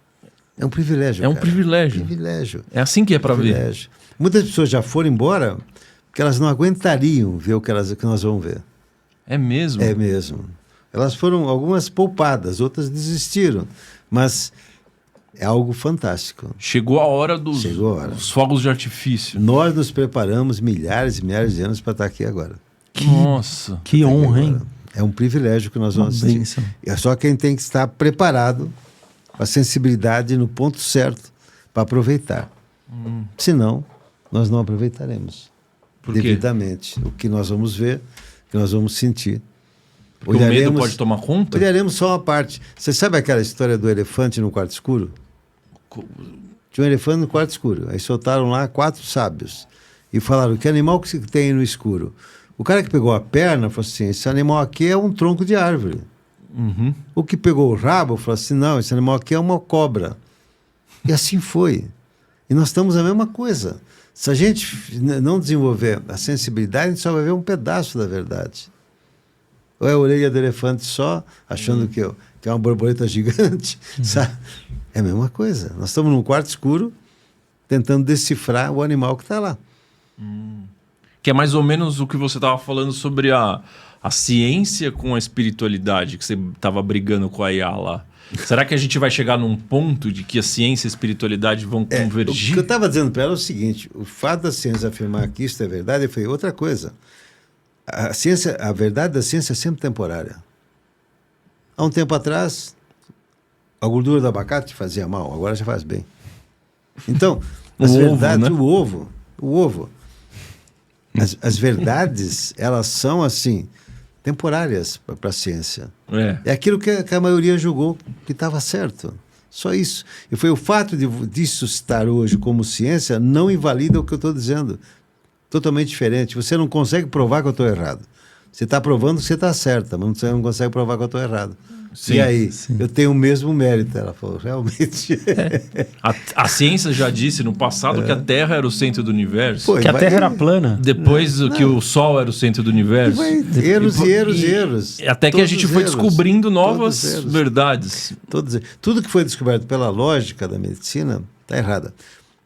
É um privilégio. É um privilégio. É assim que é para ver. Muitas pessoas já foram embora porque elas não aguentariam ver o que nós vamos ver. É mesmo? É mesmo. Elas foram algumas poupadas, outras desistiram. Mas é algo fantástico. Chegou a hora dos fogos de artifício. Nós nos preparamos milhares e milhares de anos para estar aqui agora. Nossa. Que honra, hein? É um privilégio que nós vamos assistir. É só quem tem que estar preparado, com a sensibilidade no ponto certo para aproveitar. Senão, nós não aproveitaremos devidamente o que nós vamos ver, o que nós vamos sentir. Porque o medo pode tomar conta? Olharemos só uma parte. Você sabe aquela história do elefante no quarto escuro? Tinha um elefante no quarto escuro. Aí soltaram lá 4 sábios. E falaram, que animal que tem aí no escuro? O cara que pegou a perna falou assim, esse animal aqui é um tronco de árvore. O que pegou o rabo falou assim, não, esse animal aqui é uma cobra. E assim foi. E nós estamos a mesma coisa. Se a gente não desenvolver a sensibilidade, a gente só vai ver um pedaço da verdade. Ou é a orelha do elefante só, achando que é uma borboleta gigante, sabe? É a mesma coisa. Nós estamos num quarto escuro, tentando decifrar o animal que está lá. Que é mais ou menos o que você estava falando sobre a ciência com a espiritualidade, que você estava brigando com a IA lá. Será que a gente vai chegar num ponto de que a ciência e a espiritualidade vão convergir? O que eu estava dizendo para ela é o seguinte, o fato da ciência afirmar que isso é verdade foi outra coisa. A verdade da ciência é sempre temporária. Há um tempo atrás, a gordura do abacate fazia mal, agora já faz bem. Então, as verdades, né? O ovo. As verdades, elas são assim, temporárias para a ciência. É aquilo que a maioria julgou que estava certo. Só isso. E foi o fato disso estar hoje como ciência não invalida o que eu estou dizendo. Totalmente diferente. Você não consegue provar que eu estou errado. Você está provando que você está certa, mas você não consegue provar que eu estou errado. Sim, e aí, eu tenho o mesmo mérito. Ela falou, realmente. A ciência já disse no passado que a Terra era o centro do universo. Que a Terra era plana. Depois que o Sol era o centro do universo. Erros. Até que a gente foi descobrindo novas verdades. Tudo que foi descoberto pela lógica da medicina está errada.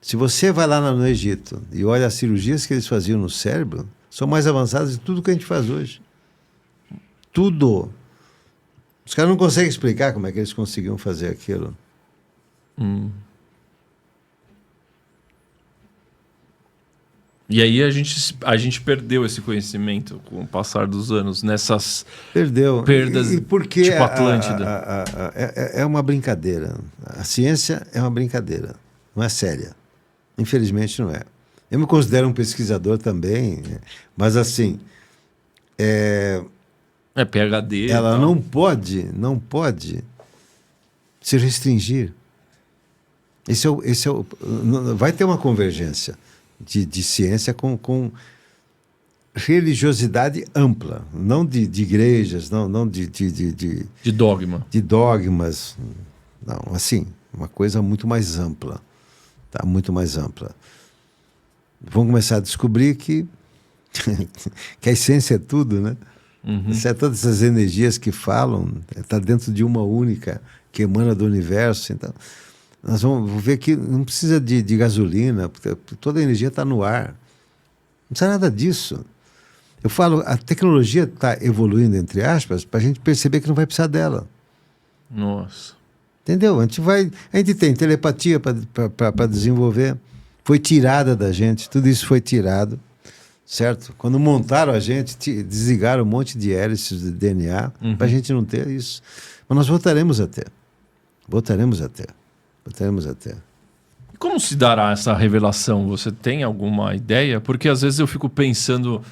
Se você vai lá no Egito e olha as cirurgias que eles faziam no cérebro, são mais avançadas de tudo que a gente faz hoje. Tudo. Os caras não conseguem explicar como é que eles conseguiam fazer aquilo. E aí a gente perdeu esse conhecimento com o passar dos anos, nessas perdas porque tipo Atlântida. É uma brincadeira. A ciência é uma brincadeira, não é séria. Infelizmente não é. Eu me considero um pesquisador também, mas assim... PhD. Ela não pode se restringir. Vai ter uma convergência de ciência com religiosidade ampla, não de igrejas, não de dogma. De dogmas. Não, assim, uma coisa muito mais ampla. Tá? Muito mais ampla. Vamos começar a descobrir que a essência é tudo, né? Todas essas energias que falam, está dentro de uma única, que emana do universo. Então, nós vamos ver que não precisa de gasolina, porque toda a energia está no ar. Não precisa nada disso. Eu falo, a tecnologia está evoluindo, entre aspas, para a gente perceber que não vai precisar dela. Nossa. Entendeu? A gente tem telepatia para desenvolver. Foi tirada da gente, tudo isso foi tirado. Certo? Quando montaram a gente, desligaram um monte de hélices de DNA para a gente não ter isso. Mas nós voltaremos a ter. E como se dará essa revelação? Você tem alguma ideia? Porque às vezes eu fico pensando,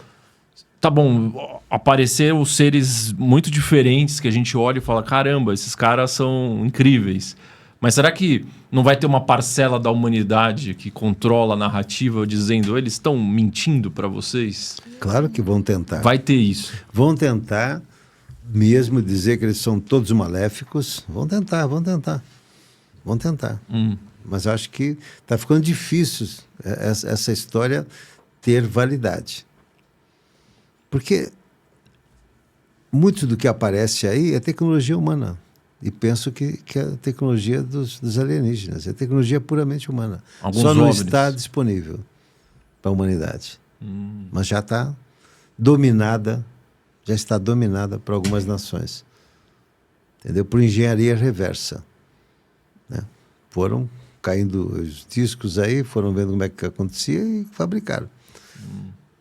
tá bom, apareceram seres muito diferentes que a gente olha e fala, caramba, esses caras são incríveis. Mas será que não vai ter uma parcela da humanidade que controla a narrativa dizendo, eles estão mentindo para vocês? Claro que vão tentar. Vai ter isso. Vão tentar mesmo dizer que eles são todos maléficos. Vão tentar. Mas acho que está ficando difícil essa história ter validade. Porque muito do que aparece aí é tecnologia humana. E penso que é a tecnologia dos alienígenas. É tecnologia puramente humana. Só não está disponível para a humanidade. Mas já está dominada por algumas nações. Entendeu? Por engenharia reversa. Né? Foram caindo os discos aí, foram vendo como é que acontecia e fabricaram.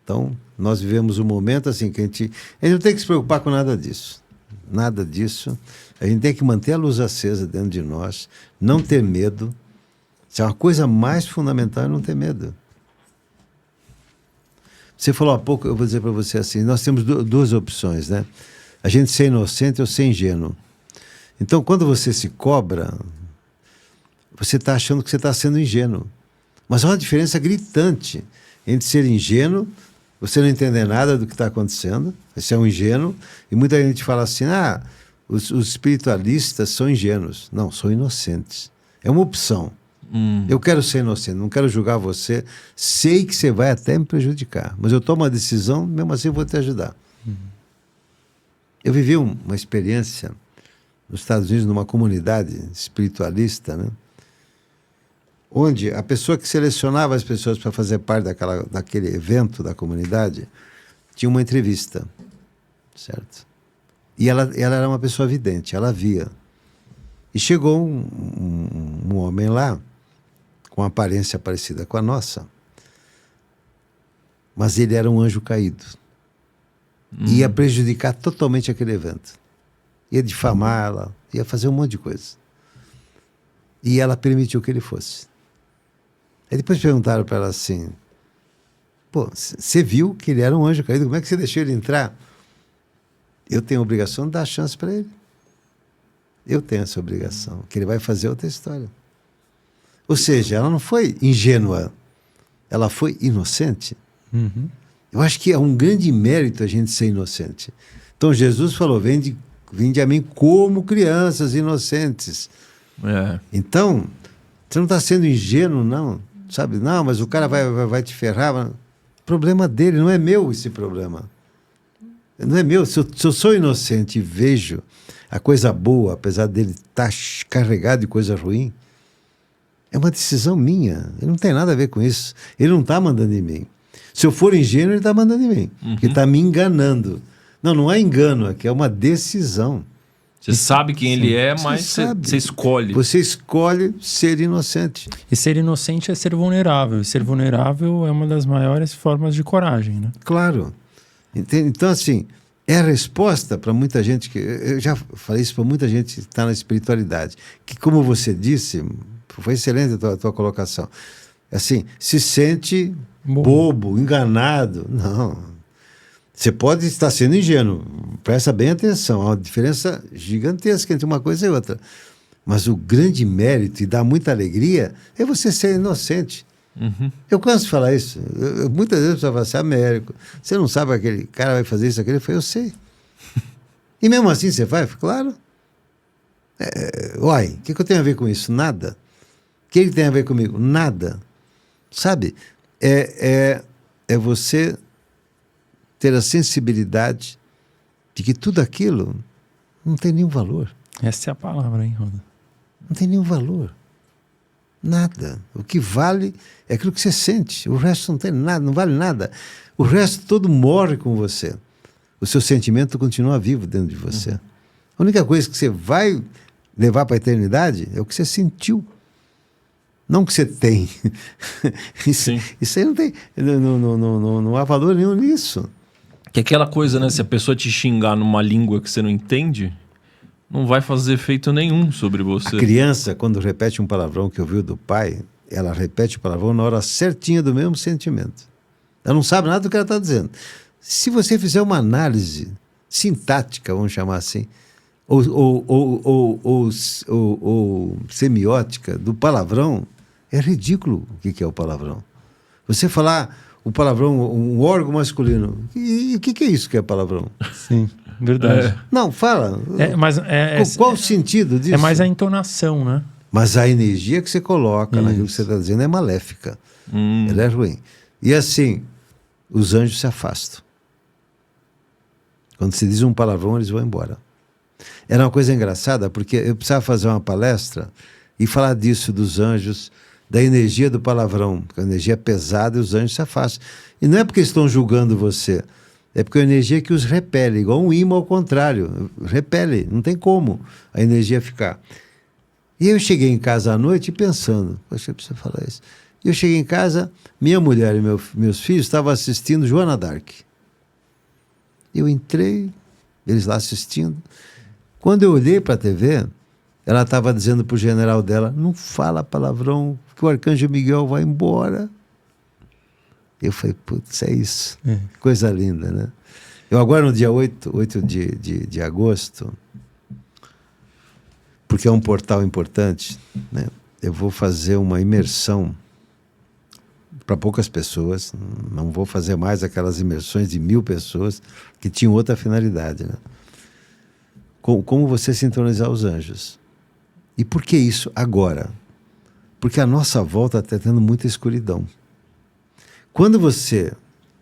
Então, nós vivemos um momento assim que a gente não tem que se preocupar com nada disso. Nada disso. A gente tem que manter a luz acesa dentro de nós, não ter medo. Isso é uma coisa mais fundamental, é não ter medo. Você falou há pouco, eu vou dizer para você assim, nós temos duas opções, né? A gente ser inocente ou ser ingênuo. Então, quando você se cobra, você está achando que você está sendo ingênuo. Mas há uma diferença gritante entre ser ingênuo, você não entender nada do que está acontecendo, você é um ingênuo, e muita gente fala assim, os espiritualistas são ingênuos. Não, são inocentes. É uma opção. Eu quero ser inocente, não quero julgar você, sei que você vai até me prejudicar, mas eu tomo uma decisão, mesmo assim eu vou te ajudar. Eu vivi uma experiência nos Estados Unidos, numa comunidade espiritualista, né? Onde a pessoa que selecionava as pessoas para fazer parte daquele evento da comunidade tinha uma entrevista, certo? E ela era uma pessoa vidente, ela via. E chegou um homem lá, com uma aparência parecida com a nossa, mas ele era um anjo caído. Ia prejudicar totalmente aquele evento. Ia difamá-la, ia fazer um monte de coisa. E ela permitiu que ele fosse. Aí depois perguntaram para ela assim, você viu que ele era um anjo caído, como é que você deixou ele entrar? Eu tenho a obrigação de dar chance para ele. Eu tenho essa obrigação, que ele vai fazer outra história. Ou seja, ela não foi ingênua, ela foi inocente. Eu acho que é um grande mérito a gente ser inocente. Então Jesus falou, vinde a mim como crianças inocentes. Então, você não está sendo ingênuo, não. Sabe? Não, mas o cara vai te ferrar. Problema dele, não é meu esse problema. Não é meu. Se eu sou inocente e vejo a coisa boa, apesar dele estar carregado de coisa ruim, é uma decisão minha. Ele não tem nada a ver com isso. Ele não está mandando em mim. Se eu for ingênuo, ele está mandando em mim. Porque está me enganando. Não é engano, aqui é uma decisão. Você sabe quem ele é, mas você escolhe. Você escolhe ser inocente. E ser inocente é ser vulnerável. E ser vulnerável é uma das maiores formas de coragem, né? Claro. Então, assim, é a resposta para muita gente que... Eu já falei isso para muita gente que está na espiritualidade. Que, como você disse, foi excelente a tua colocação. Assim, se sente bobo, enganado. Não. Você pode estar sendo ingênuo, presta bem atenção, há uma diferença gigantesca entre uma coisa e outra. Mas o grande mérito e dá muita alegria é você ser inocente. Eu canso de falar isso. Muitas vezes você fala assim, Américo, você não sabe aquele cara vai fazer isso, aquele? Eu sei. E mesmo assim você vai? Claro. Uai, o que eu tenho a ver com isso? Nada. O que ele tem a ver comigo? Nada. Sabe? É você ter a sensibilidade de que tudo aquilo não tem nenhum valor. Essa é a palavra, hein, Roda? Não tem nenhum valor. Nada. O que vale é aquilo que você sente. O resto não tem nada, não vale nada. O resto todo morre com você. O seu sentimento continua vivo dentro de você. A única coisa que você vai levar para a eternidade é o que você sentiu. Não o que você tem. Isso aí não tem. Não há valor nenhum nisso. Que é aquela coisa, né? Se a pessoa te xingar numa língua que você não entende, não vai fazer efeito nenhum sobre você. A criança, quando repete um palavrão que ouviu do pai, ela repete o palavrão na hora certinha do mesmo sentimento. Ela não sabe nada do que ela está dizendo. Se você fizer uma análise sintática, vamos chamar assim, ou semiótica do palavrão, é ridículo o que é o palavrão. Você falar o palavrão, um órgão masculino, e o que é isso que é palavrão? Sim, verdade. Não, fala. Qual o sentido disso? É mais a entonação, né? Mas a energia que você coloca naquilo que você está dizendo é maléfica. Ela é ruim. E assim, os anjos se afastam. Quando se diz um palavrão, eles vão embora. Era uma coisa engraçada, porque eu precisava fazer uma palestra e falar disso, dos anjos, da energia do palavrão. A energia é pesada e os anjos se afastam. E não é porque estão julgando você, é porque a energia que os repele, igual um imã ao contrário. Repele, não tem como a energia ficar. E eu cheguei em casa à noite pensando, poxa, eu preciso falar isso. E eu cheguei em casa, minha mulher e meus filhos estavam assistindo Joana d'Arc. Eu entrei, eles lá assistindo. Quando eu olhei para a TV, ela estava dizendo para o general dela, não fala palavrão, que o Arcanjo Miguel vai embora. Eu falei, putz, é isso. Coisa linda, né? Eu agora no dia 8 de agosto, porque é um portal importante, né? Eu vou fazer uma imersão para poucas pessoas, não vou fazer mais aquelas imersões de 1000 pessoas que tinham outra finalidade, né? Como você sintonizar os anjos. E por que isso agora? Porque a nossa volta está tendo muita escuridão. Quando você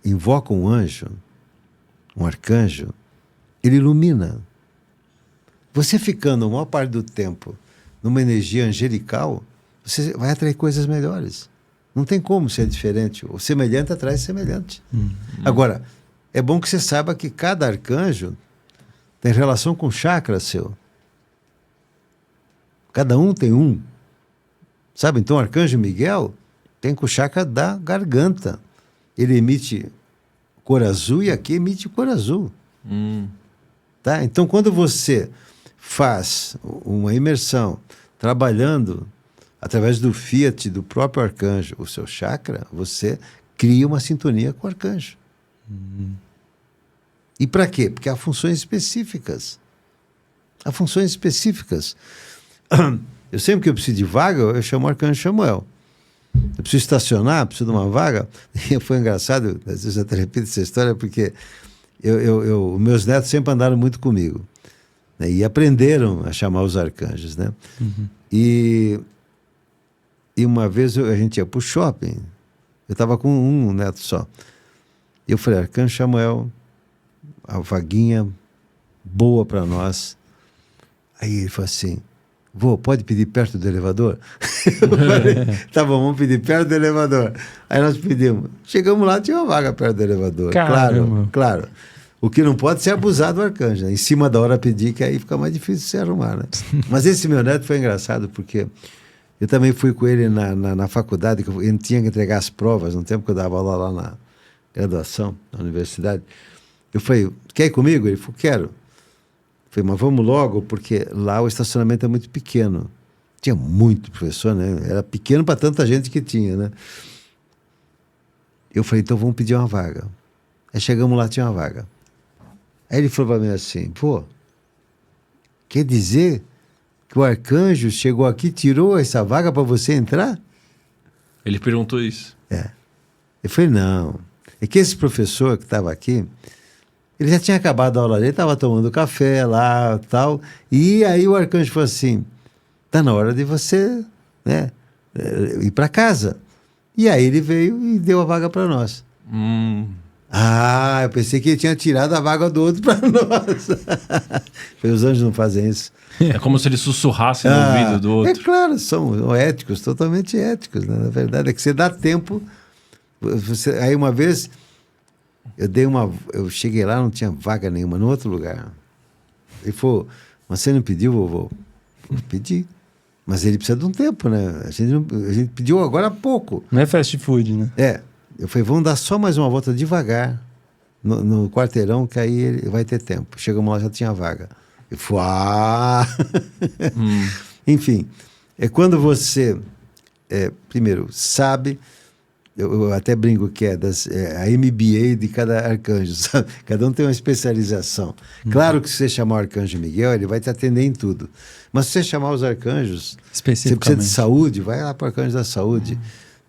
invoca um anjo, um arcanjo, ele ilumina. Você ficando a maior parte do tempo numa energia angelical, você vai atrair coisas melhores. Não tem como ser diferente. O semelhante atrai semelhante. Agora, é bom que você saiba que cada arcanjo tem relação com o chakra seu. Cada um tem um. Sabe? Então, o arcanjo Miguel tem com o chakra da garganta. Ele emite cor azul e aqui emite cor azul. Tá? Então, quando você faz uma imersão trabalhando através do fiat do próprio arcanjo, o seu chakra, você cria uma sintonia com o arcanjo. E para quê? Porque há funções específicas. Há funções específicas. Eu sempre que eu preciso de vaga, eu chamo o arcanjo Samuel. Eu preciso estacionar, preciso de uma vaga. E foi engraçado, às vezes eu até repito essa história, porque meus netos sempre andaram muito comigo, né? E aprenderam a chamar os arcanjos, né? E uma vez a gente ia para o shopping, eu estava com um neto só. Eu falei, arcanjo Samuel, a vaguinha boa para nós. Aí ele falou assim, vô, pode pedir perto do elevador? Eu falei, tá bom, vamos pedir perto do elevador. Aí nós pedimos. Chegamos lá, tinha uma vaga perto do elevador. Caramba. Claro. O que não pode ser abusar do arcanjo, né? Em cima da hora pedir, que aí fica mais difícil de se arrumar, né? Mas esse meu neto foi engraçado, porque eu também fui com ele na faculdade, que ele tinha que entregar as provas, no tempo que eu dava aula lá na graduação, na universidade. Eu falei, quer ir comigo? Ele falou, quero. Eu falei, mas vamos logo, porque lá o estacionamento é muito pequeno. Tinha muito professor, né? Era pequeno para tanta gente que tinha, né? Eu falei, então vamos pedir uma vaga. Aí chegamos lá, tinha uma vaga. Aí ele falou para mim assim, pô, quer dizer que o arcanjo chegou aqui e tirou essa vaga para você entrar? Ele perguntou isso. Eu falei, não. É que esse professor que estava aqui, ele já tinha acabado a aula dele, estava tomando café lá e tal. E aí o arcanjo falou assim, tá na hora de você, né, ir para casa. E aí ele veio e deu a vaga para nós. Ah, eu pensei que ele tinha tirado a vaga do outro para nós. Os anjos não fazem isso. É como se ele sussurrasse no ouvido do outro. É claro, são éticos, totalmente éticos, né? Na verdade, é que você dá tempo. Aí uma vez, eu cheguei lá, não tinha vaga nenhuma, no outro lugar. Ele falou, mas você não pediu, vovô? Eu pedi. Mas ele precisa de um tempo, né? A gente pediu agora há pouco. Não é fast food, né? Eu falei, vamos dar só mais uma volta devagar no quarteirão, que aí ele vai ter tempo. Chegamos lá, já tinha vaga. Eu falei, Enfim, é quando você primeiro, sabe. Eu até brinco que é a MBA de cada arcanjo, sabe? Cada um tem uma especialização. Claro que se você chamar o arcanjo Miguel, ele vai te atender em tudo. Mas se você chamar os arcanjos, você precisa de saúde, vai lá para o arcanjo da saúde.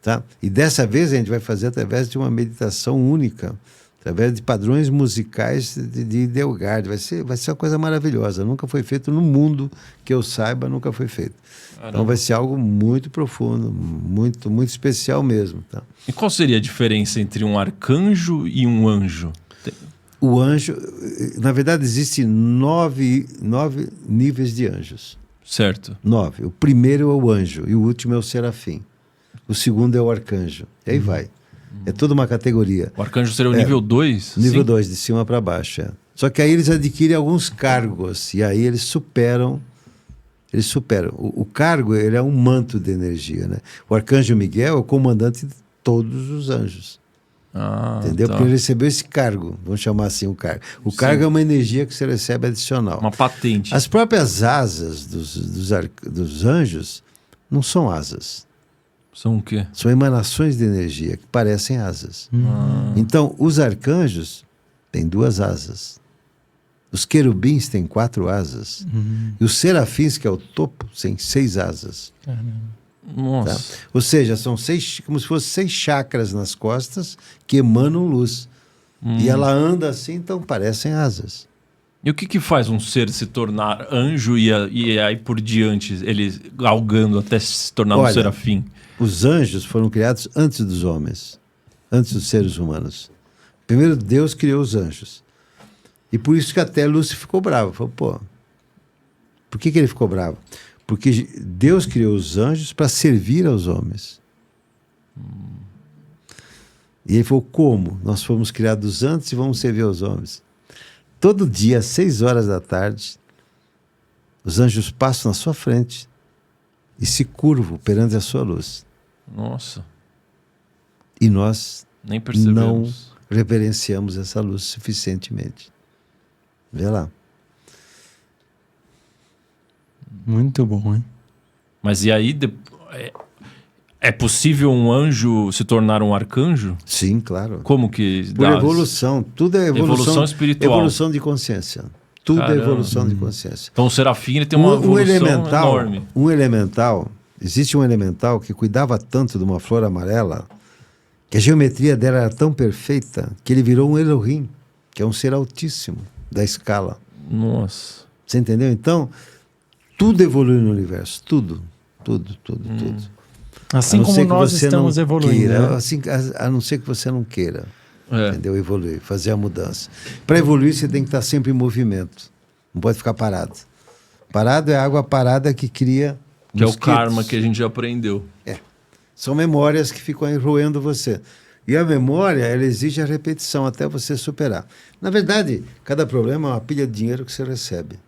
Tá? E dessa vez a gente vai fazer através de uma meditação única, através de padrões musicais de Delgard. Vai ser uma coisa maravilhosa. Nunca foi feito no mundo, que eu saiba, nunca foi feito. Então vai ser algo muito profundo, muito, muito especial mesmo. Tá? E qual seria a diferença entre um arcanjo e um anjo? O anjo, na verdade, existem nove níveis de anjos. Certo. 9. O primeiro é o anjo e o último é o serafim. O segundo é o arcanjo. E aí vai. É toda uma categoria. O arcanjo seria o nível 2? Nível 2, de cima para baixo. Só que aí eles adquirem alguns cargos e aí eles superam. O cargo, ele é um manto de energia, né? O arcanjo Miguel é o comandante de todos os anjos. Entendeu? Tá. Porque ele recebeu esse cargo, vamos chamar assim o cargo. O cargo é uma energia que você recebe adicional. Uma patente. As próprias asas dos anjos não são asas. São o quê? São emanações de energia que parecem asas. Então, os arcanjos têm 2 asas. Os querubins têm 4 asas. E os serafins, que é o topo, têm 6 asas. Nossa. Tá? Ou seja, são 6, como se fossem 6 chakras nas costas que emanam luz. E ela anda assim, então parecem asas. E o que faz um ser se tornar anjo e aí por diante, ele galgando até se tornar um serafim? Os anjos foram criados antes dos homens, antes dos seres humanos. Primeiro Deus criou os anjos. E por isso que até Lúcifer ficou bravo. Falou, pô, por que ele ficou bravo? Porque Deus criou os anjos para servir aos homens. E ele falou, como? Nós fomos criados antes e vamos servir aos homens. Todo dia, às 6 horas da tarde, os anjos passam na sua frente e se curvam perante a sua luz. Nossa. E nós nem percebemos. Não reverenciamos essa luz suficientemente. Vê lá. Muito bom, hein? Mas e aí, é possível um anjo se tornar um arcanjo? Sim, claro. Como que Por evolução. Tudo é evolução espiritual. Evolução de consciência. Tudo é evolução de consciência. Então o serafim ele tem uma evolução enorme. Existe um elemental que cuidava tanto de uma flor amarela que a geometria dela era tão perfeita que ele virou um Elohim, que é um ser altíssimo da escala. Nossa. Você entendeu? Então, tudo evolui no universo. Tudo. Assim como nós estamos evoluindo. Queira, a não ser que você não queira. Entendeu? Evoluir, fazer a mudança. Para evoluir, você tem que estar sempre em movimento. Não pode ficar parado. Parado é a água parada que cria que mosquitos. É o karma que a gente já aprendeu. São memórias que ficam aí roendo você. E a memória, ela exige a repetição até você superar. Na verdade, cada problema é uma pilha de dinheiro que você recebe.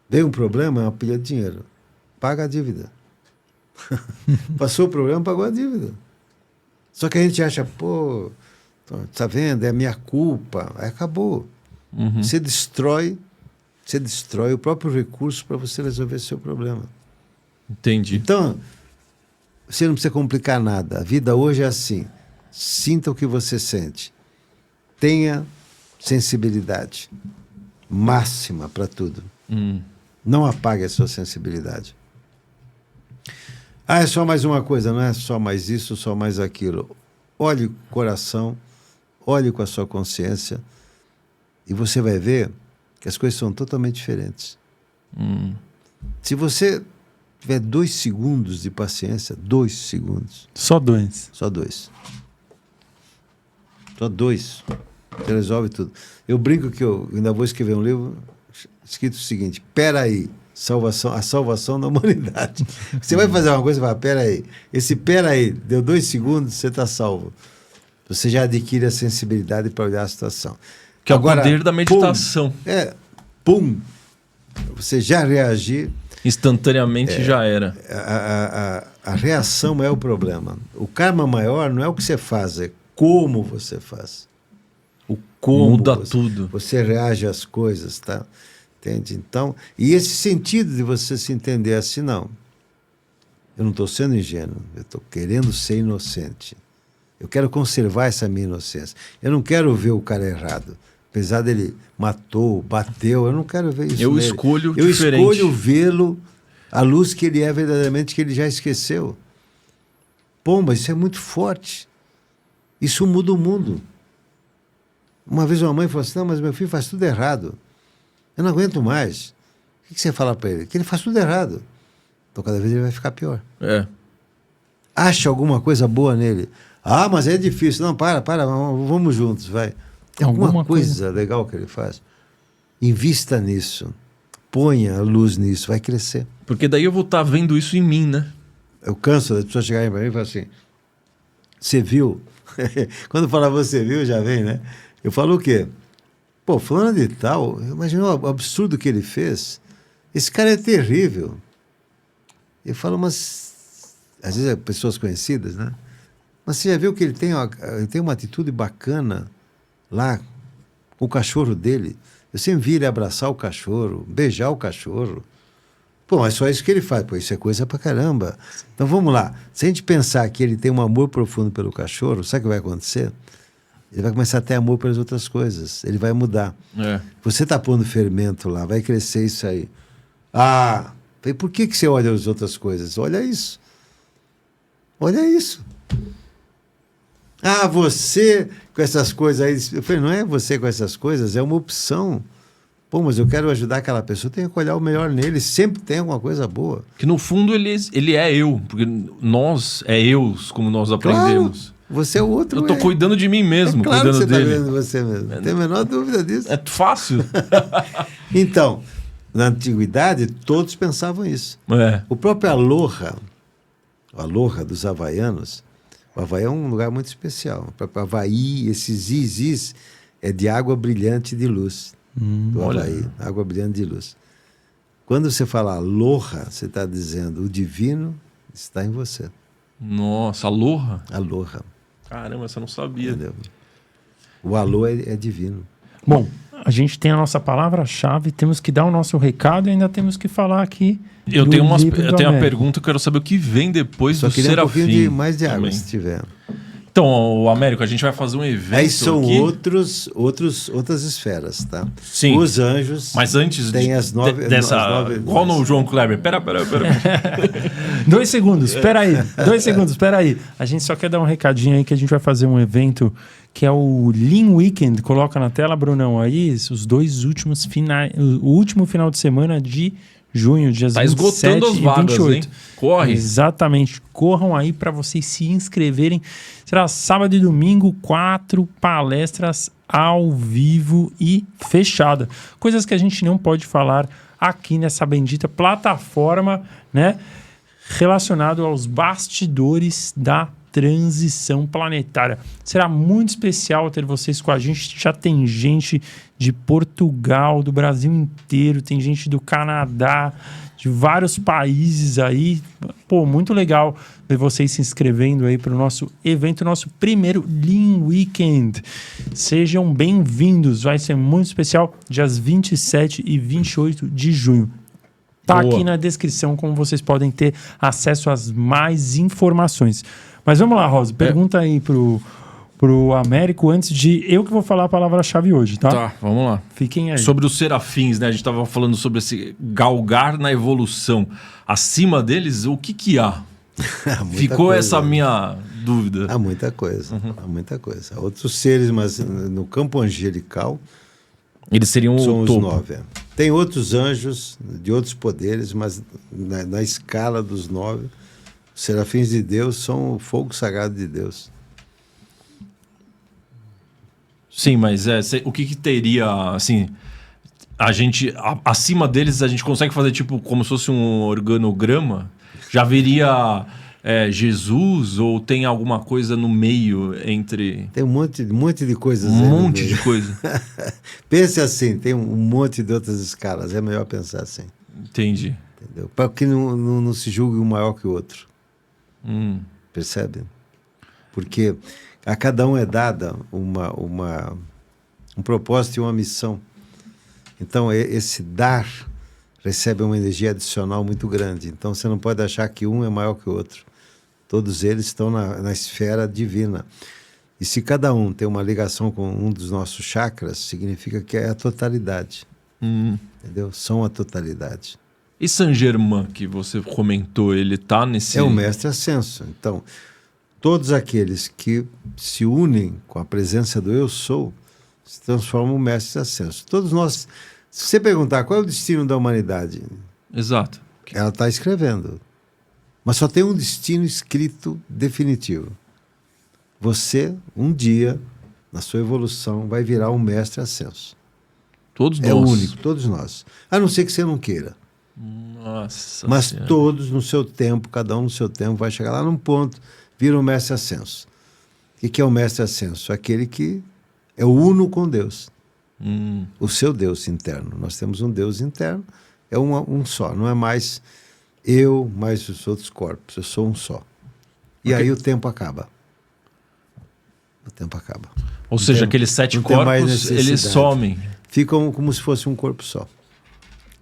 Veio um problema, é uma pilha de dinheiro. Paga a dívida. Passou o problema, pagou a dívida. Só que a gente acha, pô, tá vendo? É a minha culpa. Aí acabou. Você destrói o próprio recurso para você resolver seu problema. Entendi. Então, você não precisa complicar nada. A vida hoje é assim. Sinta o que você sente. Tenha sensibilidade máxima para tudo. Não apague a sua sensibilidade. É só mais uma coisa, não é só mais isso, só mais aquilo. Olhe o coração, olhe com a sua consciência e você vai ver que as coisas são totalmente diferentes. Se você tiver 2 segundos de paciência, 2 segundos. Só 2. Só 2. Só 2. Você resolve tudo. Eu brinco que eu ainda vou escrever um livro escrito o seguinte: peraí, a salvação da humanidade. Você vai fazer uma coisa e fala, peraí. Esse peraí, deu 2 segundos, você está salvo. Você já adquire a sensibilidade para olhar a situação. Que agora, é o poder da meditação. Pum! Você já reagir. Instantaneamente já era. A reação é o problema. O karma maior não é o que você faz, é como você faz. O como muda tudo. Você reage às coisas, tá? Entende? Então, e esse sentido de você se entender assim, não. Eu não estou sendo ingênuo, eu estou querendo ser inocente. Eu quero conservar essa minha inocência. Eu não quero ver o cara errado. Apesar dele matou, bateu, eu não quero ver isso Eu nele. escolho Eu diferente. escolho vê-lo à luz que ele é verdadeiramente, que ele já esqueceu. Pô, mas isso é muito forte. Isso muda o mundo. Uma vez uma mãe falou assim, não, mas meu filho faz tudo errado. Eu não aguento mais. O que você fala para ele? Que ele faz tudo errado. Então cada vez ele vai ficar pior. Acha alguma coisa boa nele. Ah, mas é difícil. Não, para, vamos juntos, vai. Tem alguma coisa legal que ele faz. Invista nisso. Ponha a luz nisso, vai crescer. Porque daí eu vou estar vendo isso em mim, né? Eu canso das pessoas chegarem para mim e falar assim, você viu? Quando fala você viu, já vem, né? Eu falo o quê? Pô, fulano de tal, imagina o absurdo que ele fez. Esse cara é terrível. Eu falo, mas... Às vezes é pessoas conhecidas, né? Mas você já viu que ele tem uma atitude bacana lá com o cachorro dele? Eu sempre vi ele abraçar o cachorro, beijar o cachorro. Pô, mas só isso que ele faz. Pô, isso é coisa pra caramba. Então vamos lá. Se a gente pensar que ele tem um amor profundo pelo cachorro, sabe o que vai acontecer? Ele vai começar a ter amor pelas outras coisas. Ele vai mudar. Você tá pondo fermento lá, vai crescer isso aí. Ah, por que você olha as outras coisas? Olha isso. Olha isso. Ah, você com essas coisas aí. Eu falei, não é você com essas coisas, é uma opção. Pô, mas eu quero ajudar aquela pessoa, tenho que olhar o melhor nele, sempre tem alguma coisa boa. Que no fundo ele é eu, porque nós é eus, como nós aprendemos. Claro, você é o outro. Eu tô cuidando de mim mesmo, claro cuidando que você dele. Tá vendo você mesmo. Não tem a menor dúvida disso. É fácil. Então, na antiguidade, todos pensavam isso. O próprio Aloha, o Aloha dos havaianos, o Havaí é um lugar muito especial. O próprio Havaí, esses Izis, é de água brilhante de luz. Do Havaí, água brilhante de luz. Quando você fala Aloha, você está dizendo o divino está em você. Nossa, Aloha? Aloha. Caramba, essa eu não sabia. Entendeu? O Aloha é divino. Bom, a gente tem a nossa palavra-chave, temos que dar o nosso recado e ainda temos que falar aqui. Eu tenho uma pergunta, eu quero saber o que vem depois do Serafim. Só queria um pouquinho mais de água, se tiver. Então, o Américo, a gente vai fazer um evento. Aí são aqui. outras esferas, tá? Sim. Os anjos. Mas antes tem as nove. Qual no João Kleber? Pera. 2 segundos, espera aí. A gente só quer dar um recadinho aí que a gente vai fazer um evento que é o Lean Weekend. Coloca na tela, Brunão, aí os 2 últimos finais, o último final de semana de junho, dias 27 esgotando as vagas, e 28. hein? Corre. Exatamente. Corram aí para vocês se inscreverem. Será sábado e domingo, 4 palestras ao vivo e fechada. Coisas que a gente não pode falar aqui nessa bendita plataforma, né? Relacionado aos bastidores da transição planetária. Será muito especial ter vocês com a gente. Já tem gente de Portugal, do Brasil inteiro, tem gente do Canadá, de vários países aí. Pô, muito legal ver vocês se inscrevendo aí para o nosso evento, nosso primeiro Lean Weekend. Sejam bem-vindos, vai ser muito especial, dias 27 e 28 de junho. Tá aqui na descrição como vocês podem ter acesso às mais informações. Mas vamos lá, Rosa, pergunta aí pro Américo antes de... Eu que vou falar a palavra-chave hoje, tá? Tá, vamos lá. Fiquem aí. Sobre os serafins, né? A gente estava falando sobre esse galgar na evolução. Acima deles, o que há? Ficou coisa, essa minha dúvida. Há muita coisa, há muita coisa. Há outros seres, mas no campo angelical... Eles seriam são o os topo. 9. Tem outros anjos de outros poderes, mas na escala dos 9, os serafins de Deus são o fogo sagrado de Deus. Sim, mas o que teria, assim, a gente, acima deles, a gente consegue fazer tipo como se fosse um organograma? Já viria Jesus ou tem alguma coisa no meio entre... Tem um monte de coisas. Um monte de coisa. Pense assim, tem um monte de outras escalas, é melhor pensar assim. Entendi. Entendeu? Para que não se julgue um maior que o outro. Percebe? Porque a cada um é dada um propósito e uma missão. Então, esse dar recebem uma energia adicional muito grande. Então você não pode achar que um é maior que o outro. Todos eles estão na esfera divina. E se cada um tem uma ligação com um dos nossos chakras, significa que é a totalidade. Entendeu? São a totalidade. E Saint Germain, que você comentou, ele está nesse... É o mestre ascenso. Então, todos aqueles que se unem com a presença do Eu Sou, se transformam no mestre ascenso. Todos nós... Se você perguntar qual é o destino da humanidade, Exato. ela está escrevendo. Mas só tem um destino escrito definitivo. Você, um dia, na sua evolução, vai virar um mestre ascenso. Todos nós. É o único, todos nós. A não ser que você não queira. Nossa Mas Senhora. todos no seu tempo, cada um no seu tempo, vai chegar lá num ponto, vira um mestre ascenso. O que é o mestre ascenso? Aquele que é o uno com Deus. O seu Deus interno. Nós temos um Deus interno, é um só. Não é mais eu, mais os outros corpos. Eu sou um só. E aí o tempo acaba. O tempo acaba. Ou seja, aqueles 7 não tem mais corpos, necessidade. eles somem. Ficam como se fosse um corpo só.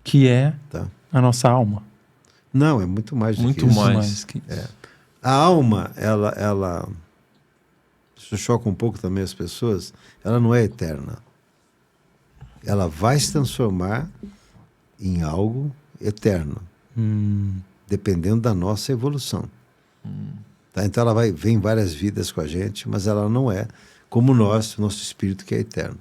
Que é Tá? a nossa alma. Não, é muito mais do Muito que isso. mais. que isso. A alma, ela isso choca um pouco também as pessoas, ela não é eterna. Ela vai se transformar em algo eterno, dependendo da nossa evolução. Tá? Então ela vem várias vidas com a gente, mas ela não é como nosso espírito que é eterno.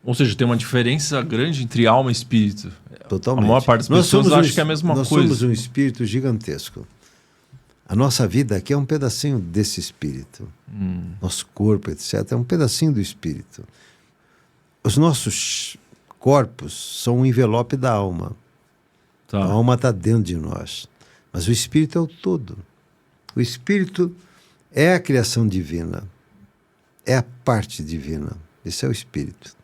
Ou seja, tem uma diferença grande entre alma e espírito. Totalmente. A maior parte das pessoas acha que é a mesma nós coisa. Nós somos um espírito gigantesco. A nossa vida aqui é um pedacinho desse espírito. Nosso corpo, etc., é um pedacinho do espírito. Os nossos corpos são um envelope da alma. Tá. A alma está dentro de nós. Mas o espírito é o todo. O espírito é a criação divina. É a parte divina. Esse é o espírito.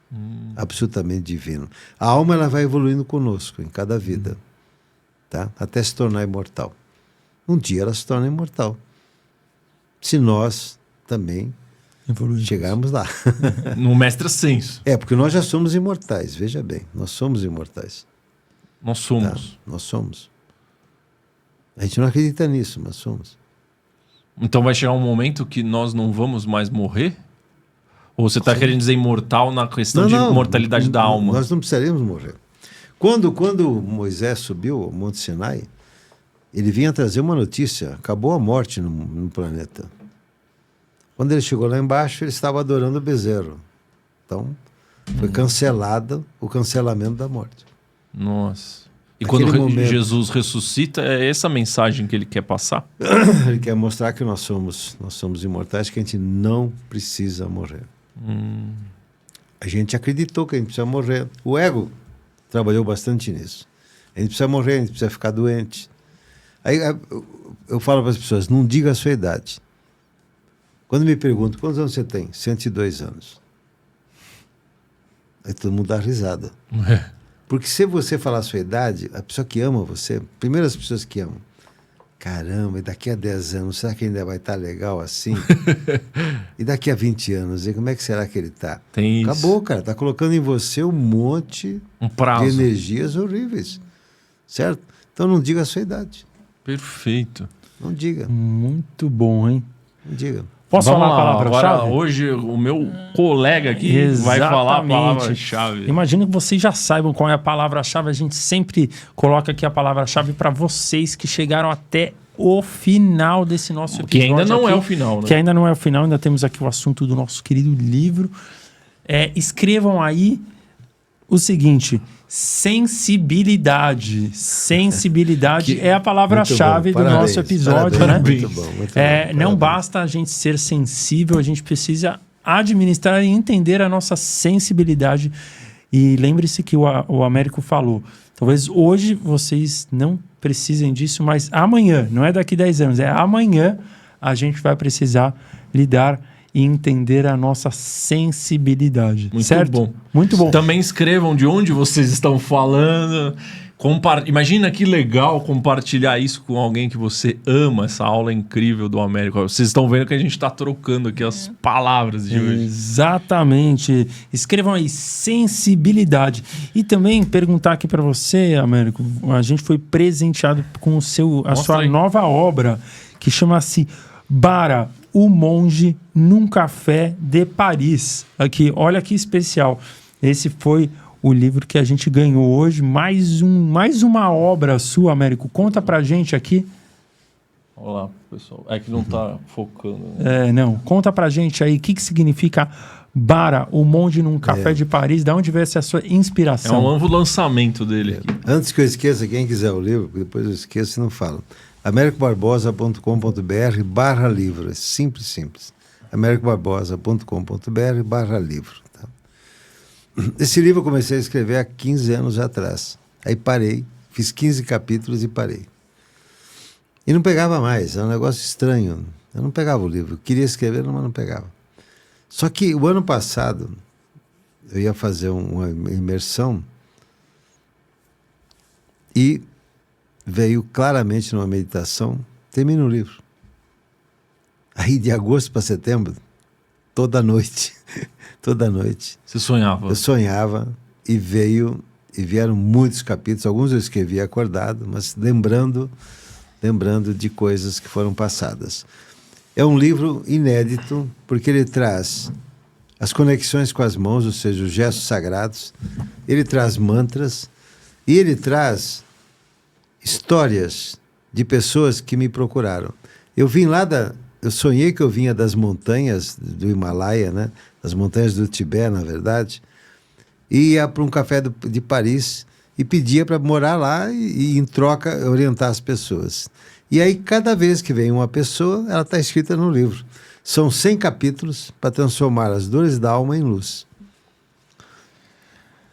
Absolutamente divino. A alma ela vai evoluindo conosco em cada vida. Tá? Até se tornar imortal. Um dia ela se torna imortal. Se nós também chegarmos lá. No mestre ascenso. É, porque nós já somos imortais, veja bem. Nós somos imortais. Nós somos. Tá? Nós somos. A gente não acredita nisso, mas somos. Então vai chegar um momento que nós não vamos mais morrer? Ou você está querendo dizer imortal na questão de mortalidade da alma? Nós não precisaremos morrer. Quando Moisés subiu ao Monte Sinai, ele vinha trazer uma notícia. Acabou a morte no planeta. Quando ele chegou lá embaixo, ele estava adorando o bezerro. Então, foi cancelado o cancelamento da morte. Nossa. E Naquele quando momento, Jesus ressuscita, é essa mensagem que ele quer passar? ele quer mostrar que nós somos imortais, que a gente não precisa morrer. A gente acreditou que a gente precisa morrer. O ego trabalhou bastante nisso. A gente precisa morrer, a gente precisa ficar doente. Aí eu falo para as pessoas, não diga a sua idade. Quando me perguntam, quantos anos você tem? 102 anos. Aí todo mundo dá risada. Porque se você falar a sua idade, a pessoa que ama você, primeiro as pessoas que amam, caramba, e daqui a 10 anos, será que ainda vai estar legal assim? E daqui a 20 anos, e como é que será que ele está? Tem isso. Acabou, cara. Está colocando em você um monte prazo de energias horríveis. Certo? Então não diga a sua idade. Perfeito. Não diga. Muito bom, hein? Não diga. Posso Vamos falar lá, a palavra-chave? agora, hoje o meu colega aqui vai falar a palavra-chave. Imagino que vocês já saibam qual é a palavra-chave. A gente sempre coloca aqui a palavra-chave para vocês que chegaram até o final desse nosso episódio. Que ainda não aqui, é o final, né? Que ainda não é o final. Ainda temos aqui o assunto do nosso querido livro. Escrevam aí o seguinte: sensibilidade. Sensibilidade é a palavra-chave do nosso episódio, parabéns, né? Muito bom, Não basta a gente ser sensível, a gente precisa administrar e entender a nossa sensibilidade. E lembre-se que o Américo falou, talvez hoje vocês não precisem disso, mas amanhã, não é daqui 10 anos, é amanhã a gente vai precisar lidar e entender a nossa sensibilidade. Muito certo? bom. Muito bom. Também escrevam de onde vocês estão falando, Imagina que legal compartilhar isso com alguém que você ama, essa aula incrível do Américo. Vocês estão vendo que a gente está trocando aqui as palavras de hoje. Exatamente. Escrevam aí, sensibilidade. E também perguntar aqui para você, Américo, a gente foi presenteado com a sua aí. nova obra, que chama-se Bara, o Monge num Café de Paris. Aqui, olha que especial. Esse foi o livro que a gente ganhou hoje. Mais uma obra sua, Américo. Conta pra gente aqui. Olá, pessoal. É que não tá focando. Né? Não. Conta pra gente aí o que significa Bara, o Monge num Café de Paris. Da onde veio essa sua inspiração? É um novo lançamento dele aqui. Antes que eu esqueça, quem quiser o livro, depois eu esqueço e não falo. americobarbosa.com.br/livro. É simples. americobarbosa.com.br/livro. Tá? Esse livro eu comecei a escrever há 15 anos atrás. Aí parei, fiz 15 capítulos e parei. E não pegava mais, era um negócio estranho. Eu não pegava o livro. Eu queria escrever, mas não pegava. Só que o ano passado, eu ia fazer uma imersão e veio claramente numa meditação, termina o livro. Aí de agosto para setembro, toda noite. Você sonhava? Eu sonhava e vieram muitos capítulos, alguns eu escrevi acordado, mas lembrando de coisas que foram passadas. É um livro inédito, porque ele traz as conexões com as mãos, ou seja, os gestos sagrados, ele traz mantras, e ele traz histórias de pessoas que me procuraram. Eu sonhei que eu vinha das montanhas do Himalaia, né? Das montanhas do Tibete, na verdade, e ia para um café de Paris e pedia para morar lá e, em troca, orientar as pessoas. E aí, cada vez que vem uma pessoa, ela está escrita no livro. São 100 capítulos para transformar as dores da alma em luz.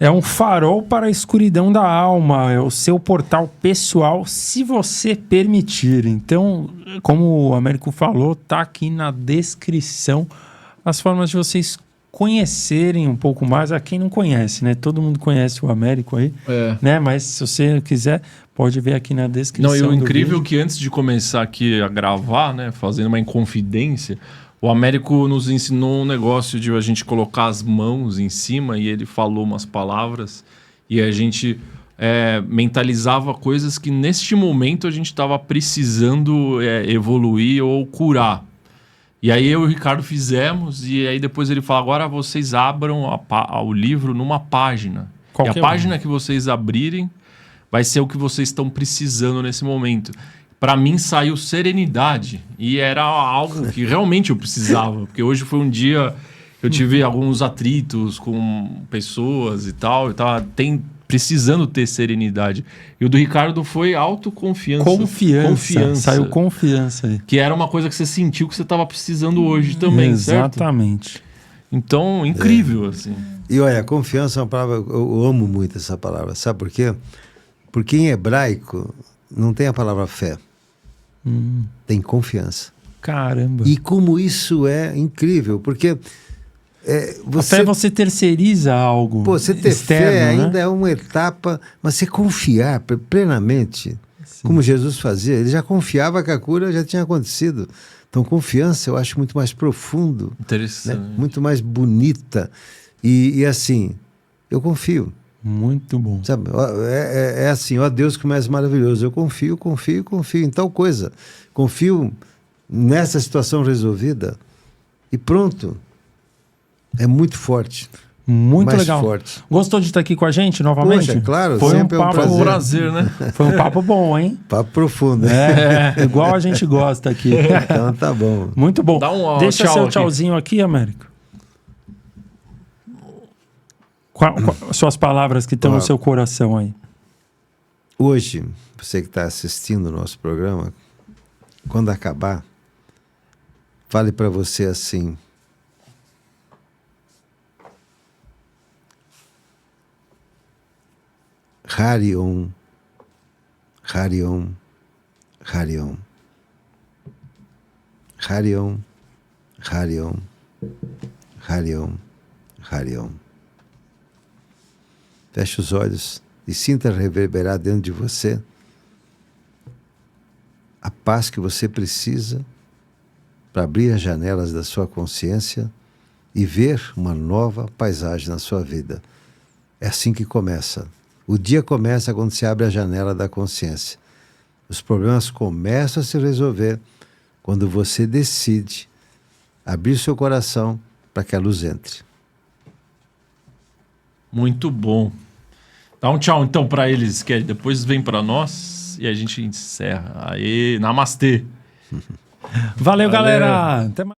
É um farol para a escuridão da alma, é o seu portal pessoal, se você permitir. Então, como o Américo falou, tá aqui na descrição as formas de vocês conhecerem um pouco mais a quem não conhece, né? Todo mundo conhece o Américo aí, né? Mas se você quiser, pode ver aqui na descrição. Não, e o incrível vídeo. Que antes de começar aqui a gravar, né, fazendo uma inconfidência, o Américo nos ensinou um negócio de a gente colocar as mãos em cima e ele falou umas palavras e a gente mentalizava coisas que neste momento a gente estava precisando evoluir ou curar. E aí eu e o Ricardo fizemos e aí depois ele fala, agora vocês abram o livro numa página. E a página que vocês abrirem vai ser o que vocês estão precisando nesse momento. Para mim saiu serenidade e era algo que realmente eu precisava, porque hoje foi um dia que eu tive alguns atritos com pessoas e tal, eu tava precisando ter serenidade. E o do Ricardo foi autoconfiança. Confiança. Saiu confiança aí. Que era uma coisa que você sentiu que você estava precisando hoje também, Exatamente. Certo? Então, incrível, assim. E olha, confiança é uma palavra, eu amo muito essa palavra. Sabe por quê? Porque em hebraico não tem a palavra fé. Tem confiança. Caramba. E como isso é incrível, porque a fé você terceiriza algo. Pô, você ter externo, fé né? ainda é uma etapa, mas você confiar plenamente, como Jesus fazia, ele já confiava que a cura já tinha acontecido. Então, confiança eu acho muito mais profundo, interessante, né? Muito mais bonita. E assim, eu confio. Muito bom. Sabe? É assim, ó Deus, como és maravilhoso. Eu confio em tal coisa. Confio nessa situação resolvida e pronto. É muito forte. Muito mais legal. Forte. Gostou de estar aqui com a gente novamente? Poxa, claro, foi sempre um prazer, né? Foi um papo bom, hein? Papo profundo. Igual a gente gosta aqui. Então tá bom. Muito bom. Dá um Deixa tchau seu tchauzinho aqui, Américo. Suas palavras que estão no seu coração aí. Hoje, você que está assistindo o nosso programa, quando acabar, fale para você assim: Hari Om, Hari Om, Hari Om, Hari Om, Hari Om, Hari Om, Hari Om. Feche os olhos e sinta reverberar dentro de você a paz que você precisa para abrir as janelas da sua consciência e ver uma nova paisagem na sua vida. É assim que começa. O dia começa quando se abre a janela da consciência. Os problemas começam a se resolver quando você decide abrir seu coração para que a luz entre. Muito bom. Dá um tchau então para eles, que depois vem para nós e a gente encerra. Aê, namastê. Valeu, galera! Até mais.